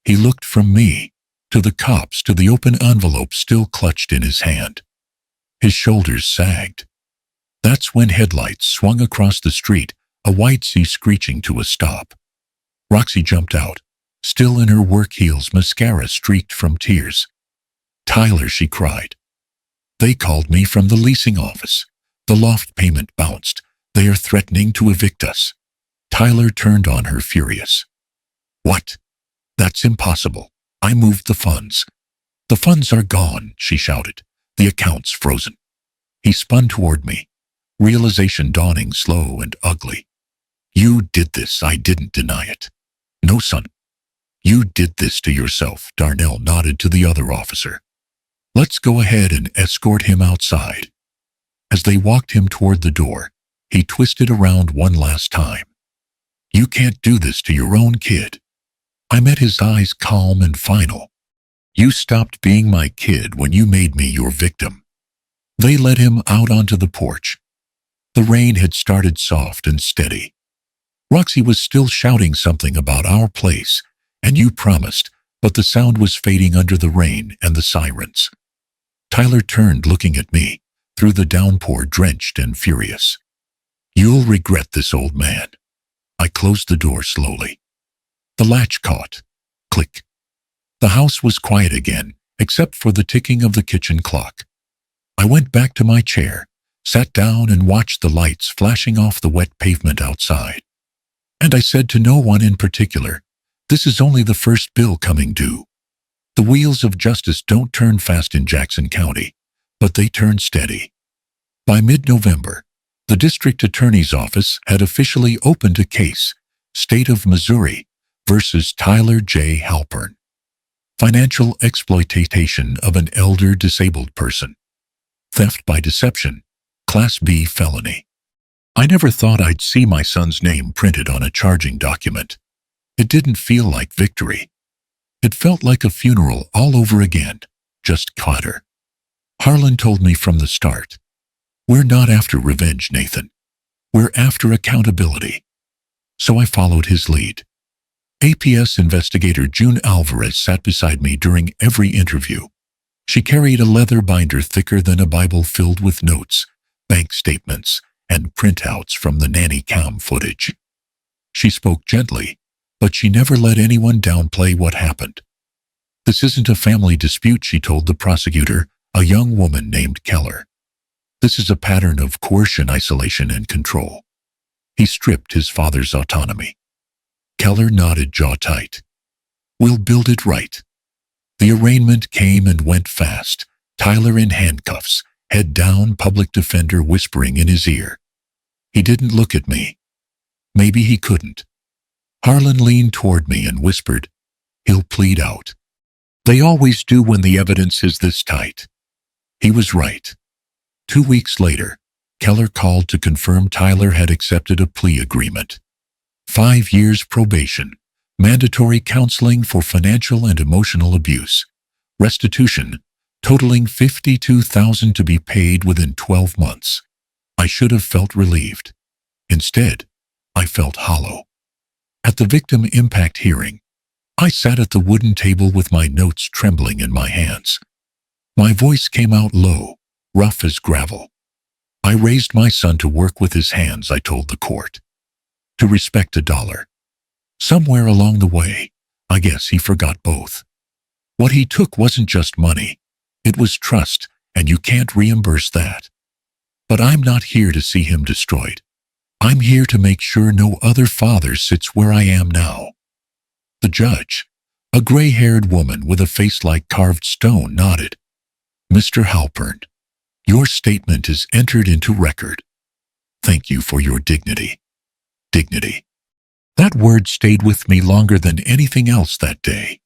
He looked from me to the cops, to the open envelope still clutched in his hand. His shoulders sagged. That's when headlights swung across the street, a white sea screeching to a stop. Roxy jumped out, still in her work heels, mascara streaked from tears. Tyler, she cried. They called me from the leasing office. The loft payment bounced. They are threatening to evict us. Tyler turned on her, furious. What? That's impossible. I moved the funds. The funds are gone, she shouted. The account's frozen. He spun toward me, realization dawning slow and ugly. You did this. I didn't deny it. No, son. You did this to yourself. Darnell nodded to the other officer. Let's go ahead and escort him outside. As they walked him toward the door, he twisted around one last time. You can't do this to your own kid. I met his eyes, calm and final. You stopped being my kid when you made me your victim. They led him out onto the porch. The rain had started soft and steady. Roxy was still shouting something about our place, and you promised, but the sound was fading under the rain and the sirens. Tyler turned, looking at me, through the downpour, drenched and furious. "You'll regret this, old man." I closed the door slowly. The latch caught. Click. The house was quiet again, except for the ticking of the kitchen clock. I went back to my chair, sat down and watched the lights flashing off the wet pavement outside. And I said to no one in particular, "This is only the first bill coming due." The wheels of justice don't turn fast in Jackson County, but they turn steady. By mid-November, the district attorney's office had officially opened a case, State of Missouri versus Tyler J. Halpern. Financial exploitation of an elder disabled person. Theft by deception, Class B felony. I never thought I'd see my son's name printed on a charging document. It didn't feel like victory. It felt like a funeral all over again, just hotter. Harlan told me from the start, "We're not after revenge, Nathan. We're after accountability." So I followed his lead. APS investigator June Alvarez sat beside me during every interview. She carried a leather binder thicker than a Bible filled with notes, bank statements, and printouts from the nanny cam footage. She spoke gently, but she never let anyone downplay what happened. "This isn't a family dispute," she told the prosecutor, a young woman named Keller. "This is a pattern of coercion, isolation, and control." He stripped his father's autonomy. Keller nodded, jaw tight. "We'll build it right." The arraignment came and went fast. Tyler in handcuffs, head down, public defender whispering in his ear. He didn't look at me. Maybe he couldn't. Harlan leaned toward me and whispered, "He'll plead out. They always do when the evidence is this tight." He was right. 2 weeks later, Keller called to confirm Tyler had accepted a plea agreement. 5 years probation, mandatory counseling for financial and emotional abuse, restitution, totaling $52,000 to be paid within 12 months. I should have felt relieved. Instead, I felt hollow. At the victim impact hearing, I sat at the wooden table with my notes trembling in my hands. My voice came out low, rough as gravel. "I raised my son to work with his hands," I told the court. "To respect a dollar." Somewhere along the way, I guess he forgot both. What he took wasn't just money. It was trust, and you can't reimburse that. But I'm not here to see him destroyed. I'm here to make sure no other father sits where I am now. The judge, a gray-haired woman with a face like carved stone, nodded. "Mr. Halpern, your statement is entered into record. Thank you for your dignity." Dignity. That word stayed with me longer than anything else that day.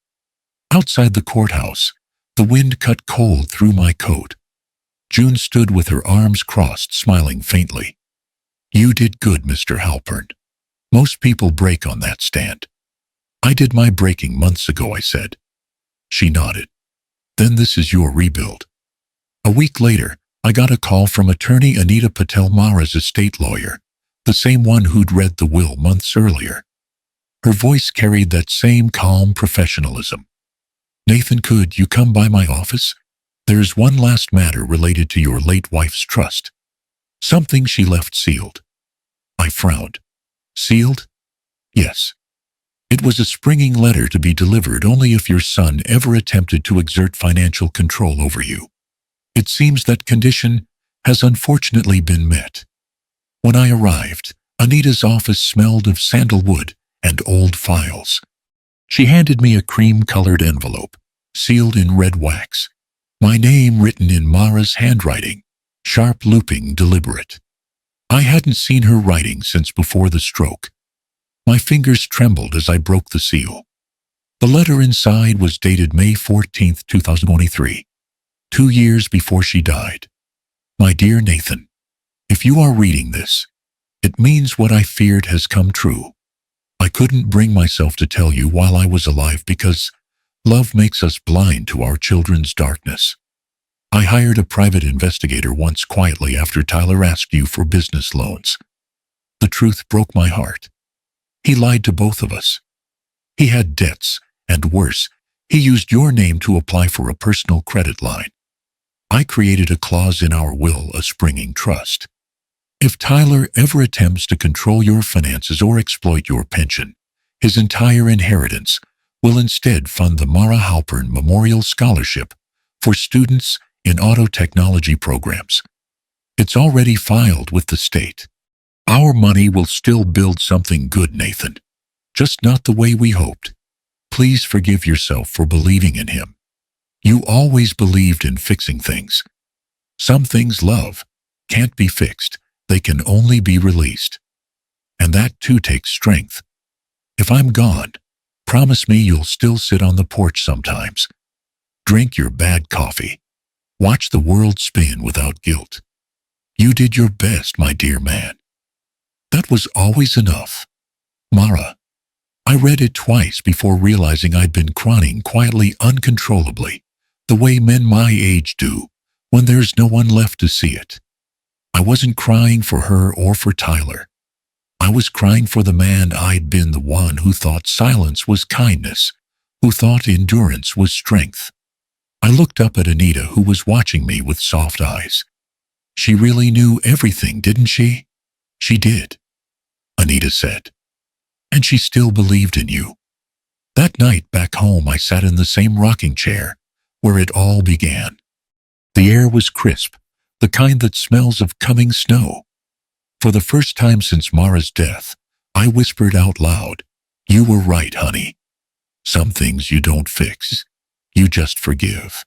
Outside the courthouse, the wind cut cold through my coat. June stood with her arms crossed, smiling faintly. "You did good, Mr. Halpern. Most people break on that stand." "I did my breaking months ago," I said. She nodded. "Then this is your rebuild." A week later, I got a call from attorney Anita Patel, Mara's estate lawyer, the same one who'd read the will months earlier. Her voice carried that same calm professionalism. "Nathan, could you come by my office? There's one last matter related to your late wife's trust. Something she left sealed." I frowned. "Sealed?" "Yes. It was a springing letter to be delivered only if your son ever attempted to exert financial control over you. It seems that condition has unfortunately been met." When I arrived, Anita's office smelled of sandalwood and old files. She handed me a cream-colored envelope, sealed in red wax. My name written in Mara's handwriting, sharp, looping, deliberate. I hadn't seen her writing since before the stroke. My fingers trembled as I broke the seal. The letter inside was dated May 14, 2023, 2 years before she died. "My dear Nathan, if you are reading this, it means what I feared has come true. I couldn't bring myself to tell you while I was alive because love makes us blind to our children's darkness. I hired a private investigator once quietly after Tyler asked you for business loans. The truth broke my heart. He lied to both of us. He had debts, and worse, he used your name to apply for a personal credit line. I created a clause in our will, a springing trust. If Tyler ever attempts to control your finances or exploit your pension, his entire inheritance will instead fund the Mara Halpern Memorial Scholarship for students in auto technology programs. It's already filed with the state. Our money will still build something good, Nathan. Just not the way we hoped. Please forgive yourself for believing in him. You always believed in fixing things. Some things, love, can't be fixed. They can only be released. And that too takes strength. If I'm gone, promise me you'll still sit on the porch sometimes. Drink your bad coffee. Watch the world spin without guilt. You did your best, my dear man. That was always enough. Mara. I read it twice before realizing I'd been crying quietly, uncontrollably, the way men my age do when there's no one left to see it. I wasn't crying for her or for Tyler. I was crying for the man I'd been, the one who thought silence was kindness, who thought endurance was strength. I looked up at Anita, who was watching me with soft eyes. She really knew everything, didn't she? She did, Anita said. And she still believed in you. That night back home, I sat in the same rocking chair where it all began. The air was crisp, the kind that smells of coming snow. For the first time since Mara's death, I whispered out loud, "You were right, honey. Some things you don't fix, you just forgive."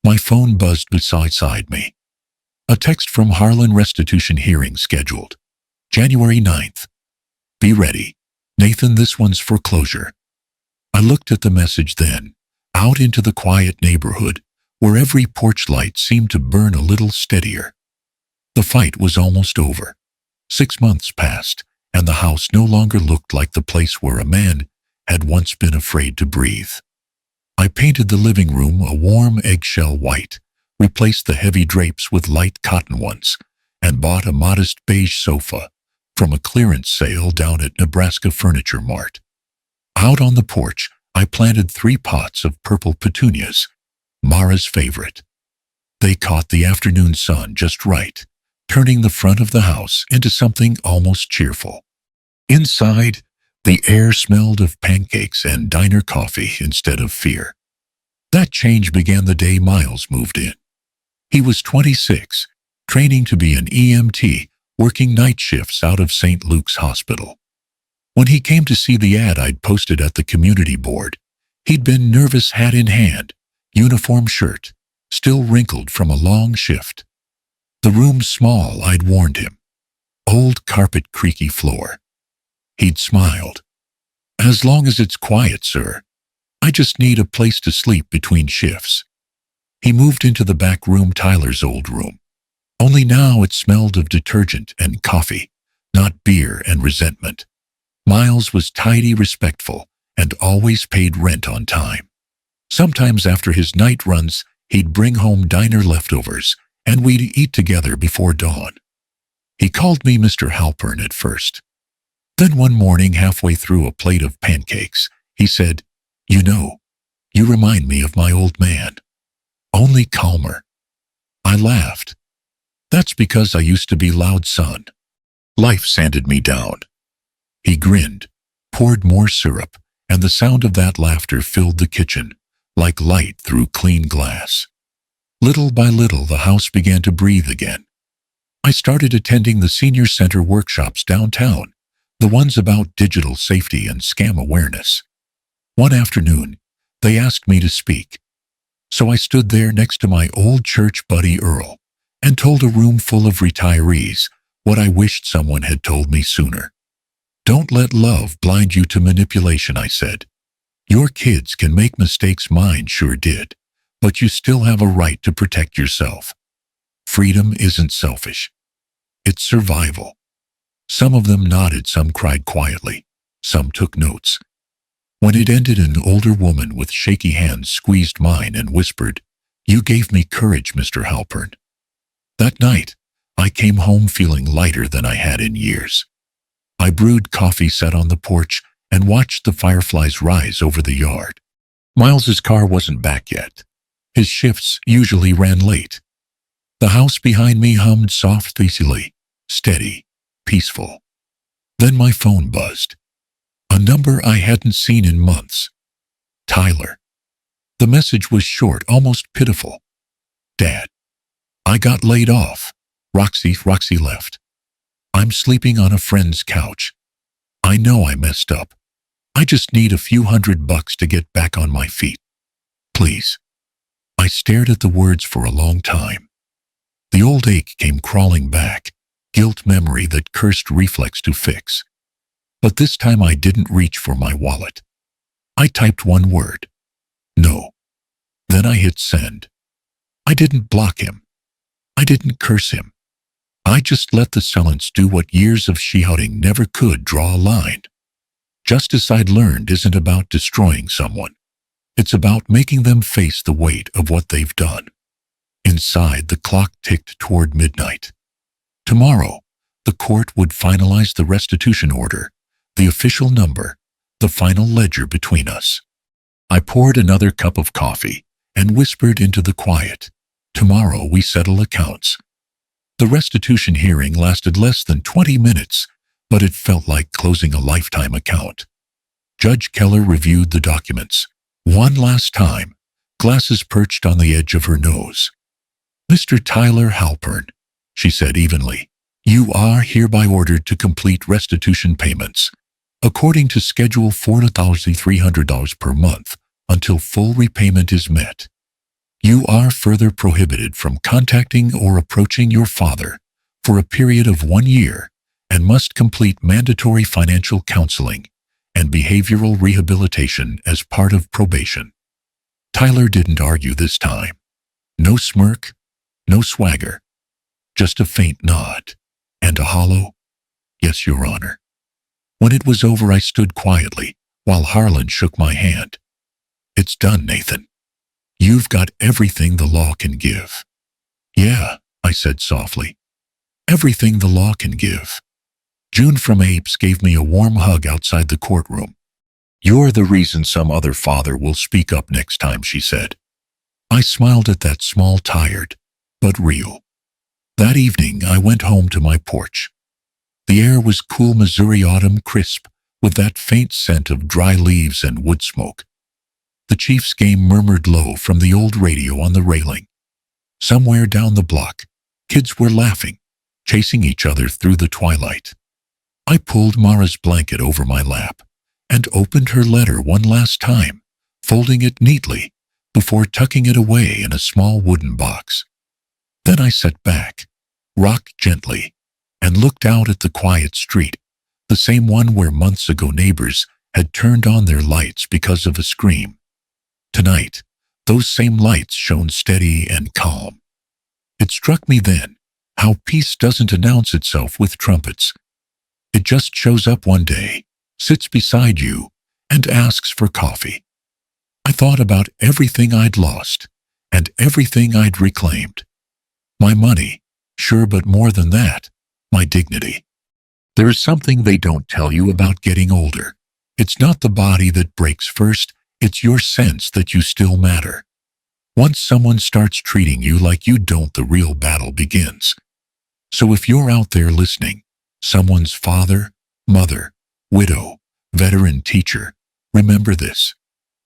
My phone buzzed beside me. A text from Harlan: restitution hearing scheduled. January 9th. Be ready. Nathan, this one's for closure. I looked at the message then, out into the quiet neighborhood, where every porch light seemed to burn a little steadier. The fight was almost over. 6 months passed, and the house no longer looked like the place where a man had once been afraid to breathe. I painted the living room a warm eggshell white, replaced the heavy drapes with light cotton ones, and bought a modest beige sofa from a clearance sale down at Nebraska Furniture Mart. Out on the porch, I planted 3 pots of purple petunias, Mara's favorite. They caught the afternoon sun just right, turning the front of the house into something almost cheerful. Inside, the air smelled of pancakes and diner coffee instead of fear. That change began the day Miles moved in. He was 26, training to be an EMT, working night shifts out of St. Luke's Hospital. When he came to see the ad I'd posted at the community board, he'd been nervous, hat in hand, uniform shirt, still wrinkled from a long shift. The room small, I'd warned him. Old carpet, creaky floor. He'd smiled. "As long as it's quiet, sir. I just need a place to sleep between shifts." He moved into the back room, Tyler's old room. Only now it smelled of detergent and coffee, not beer and resentment. Miles was tidy, respectful, and always paid rent on time. Sometimes after his night runs, he'd bring home diner leftovers, and we'd eat together before dawn. He called me Mr. Halpern at first. Then one morning, halfway through a plate of pancakes, he said, "You know, you remind me of my old man. Only calmer." I laughed. "That's because I used to be loud, son. Life sanded me down." He grinned, poured more syrup, and the sound of that laughter filled the kitchen, like light through clean glass. Little by little, the house began to breathe again. I started attending the senior center workshops downtown, the ones about digital safety and scam awareness. One afternoon, they asked me to speak. So I stood there next to my old church buddy Earl and told a room full of retirees what I wished someone had told me sooner. "Don't let love blind you to manipulation," I said. "Your kids can make mistakes, mine sure did, but you still have a right to protect yourself. Freedom isn't selfish. It's survival." Some of them nodded, some cried quietly, some took notes. When it ended, an older woman with shaky hands squeezed mine and whispered, "You gave me courage, Mr. Halpern." That night, I came home feeling lighter than I had in years. I brewed coffee, sat on the porch, and watched the fireflies rise over the yard. Miles's car wasn't back yet. His shifts usually ran late, The house behind me hummed softly, steady, peaceful. Then my phone buzzed. A number I hadn't seen in months. Tyler. The message was short, almost pitiful. Dad. I got laid off. Roxy left. I'm sleeping on a friend's couch. I know I messed up. I just need a few $100 to get back on my feet. Please. I stared at the words for a long time. The old ache came crawling back, guilt memory that cursed reflex to fix. But this time I didn't reach for my wallet. I typed one word. No. Then I hit send. I didn't block him. I didn't curse him. I just let the silence do what years of shouting never could: draw a line. Justice, I'd learned, isn't about destroying someone. It's about making them face the weight of what they've done. Inside, the clock ticked toward midnight. Tomorrow, the court would finalize the restitution order, the official number, the final ledger between us. I poured another cup of coffee and whispered into the quiet, tomorrow we settle accounts. The restitution hearing lasted less than 20 minutes, but it felt like closing a lifetime account. Judge Keller reviewed the documents. One last time, glasses perched on the edge of her nose. Mr. Tyler Halpern, she said evenly, you are hereby ordered to complete restitution payments, according to Schedule $4,300 per month, until full repayment is met. You are further prohibited from contacting or approaching your father for a period of 1 year and must complete mandatory financial counseling and behavioral rehabilitation as part of probation. Tyler didn't argue this time. No smirk, no swagger, just a faint nod and a hollow, yes, Your Honor. When it was over, I stood quietly while Harlan shook my hand. It's done, Nathan. You've got everything the law can give. Yeah, I said softly. Everything the law can give. June from Apes gave me a warm hug outside the courtroom. You're the reason some other father will speak up next time, she said. I smiled at that small, tired, but real. That evening, I went home to my porch. The air was cool Missouri autumn, crisp, with that faint scent of dry leaves and wood smoke. The Chiefs game murmured low from the old radio on the railing. Somewhere down the block, kids were laughing, chasing each other through the twilight. I pulled Mara's blanket over my lap and opened her letter one last time, folding it neatly before tucking it away in a small wooden box. Then I sat back, rocked gently, and looked out at the quiet street, the same one where months ago neighbors had turned on their lights because of a scream. Tonight, those same lights shone steady and calm. It struck me then how peace doesn't announce itself with trumpets. It just shows up one day, sits beside you, and asks for coffee. I thought about everything I'd lost and everything I'd reclaimed. My money, sure, but more than that, my dignity. There is something they don't tell you about getting older. It's not the body that breaks first, it's your sense that you still matter. Once someone starts treating you like you don't, the real battle begins. So if you're out there listening, someone's father, mother, widow, veteran, teacher, remember this.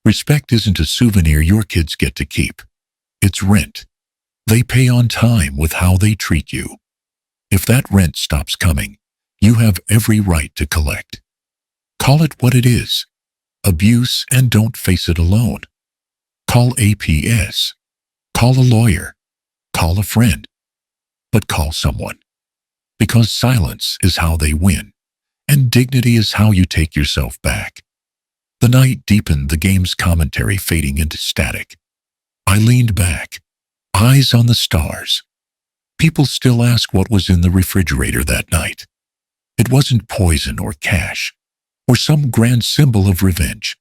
Respect isn't a souvenir your kids get to keep. It's rent. They pay on time with how they treat you. If that rent stops coming, you have every right to collect. Call it what it is. Abuse, and don't face it alone. Call APS. Call a lawyer. Call a friend. But call someone. Because silence is how they win, and dignity is how you take yourself back. The night deepened, the game's commentary fading into static. I leaned back, eyes on the stars. People still ask what was in the refrigerator that night. It wasn't poison or cash, or some grand symbol of revenge.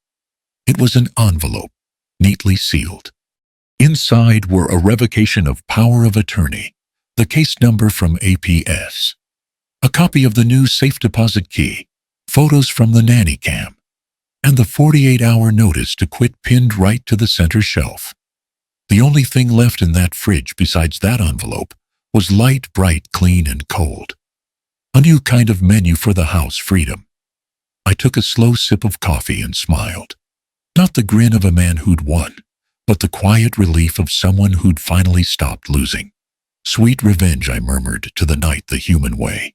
It was an envelope, neatly sealed. Inside were a revocation of power of attorney, the case number from APS, a copy of the new safe deposit key, photos from the nanny cam, and the 48-hour notice to quit pinned right to the center shelf. The only thing left in that fridge besides that envelope was light, bright, clean, and cold. A new kind of menu for the house freedom. I took a slow sip of coffee and smiled. Not the grin of a man who'd won, but the quiet relief of someone who'd finally stopped losing. Sweet revenge, I murmured to the night the human way.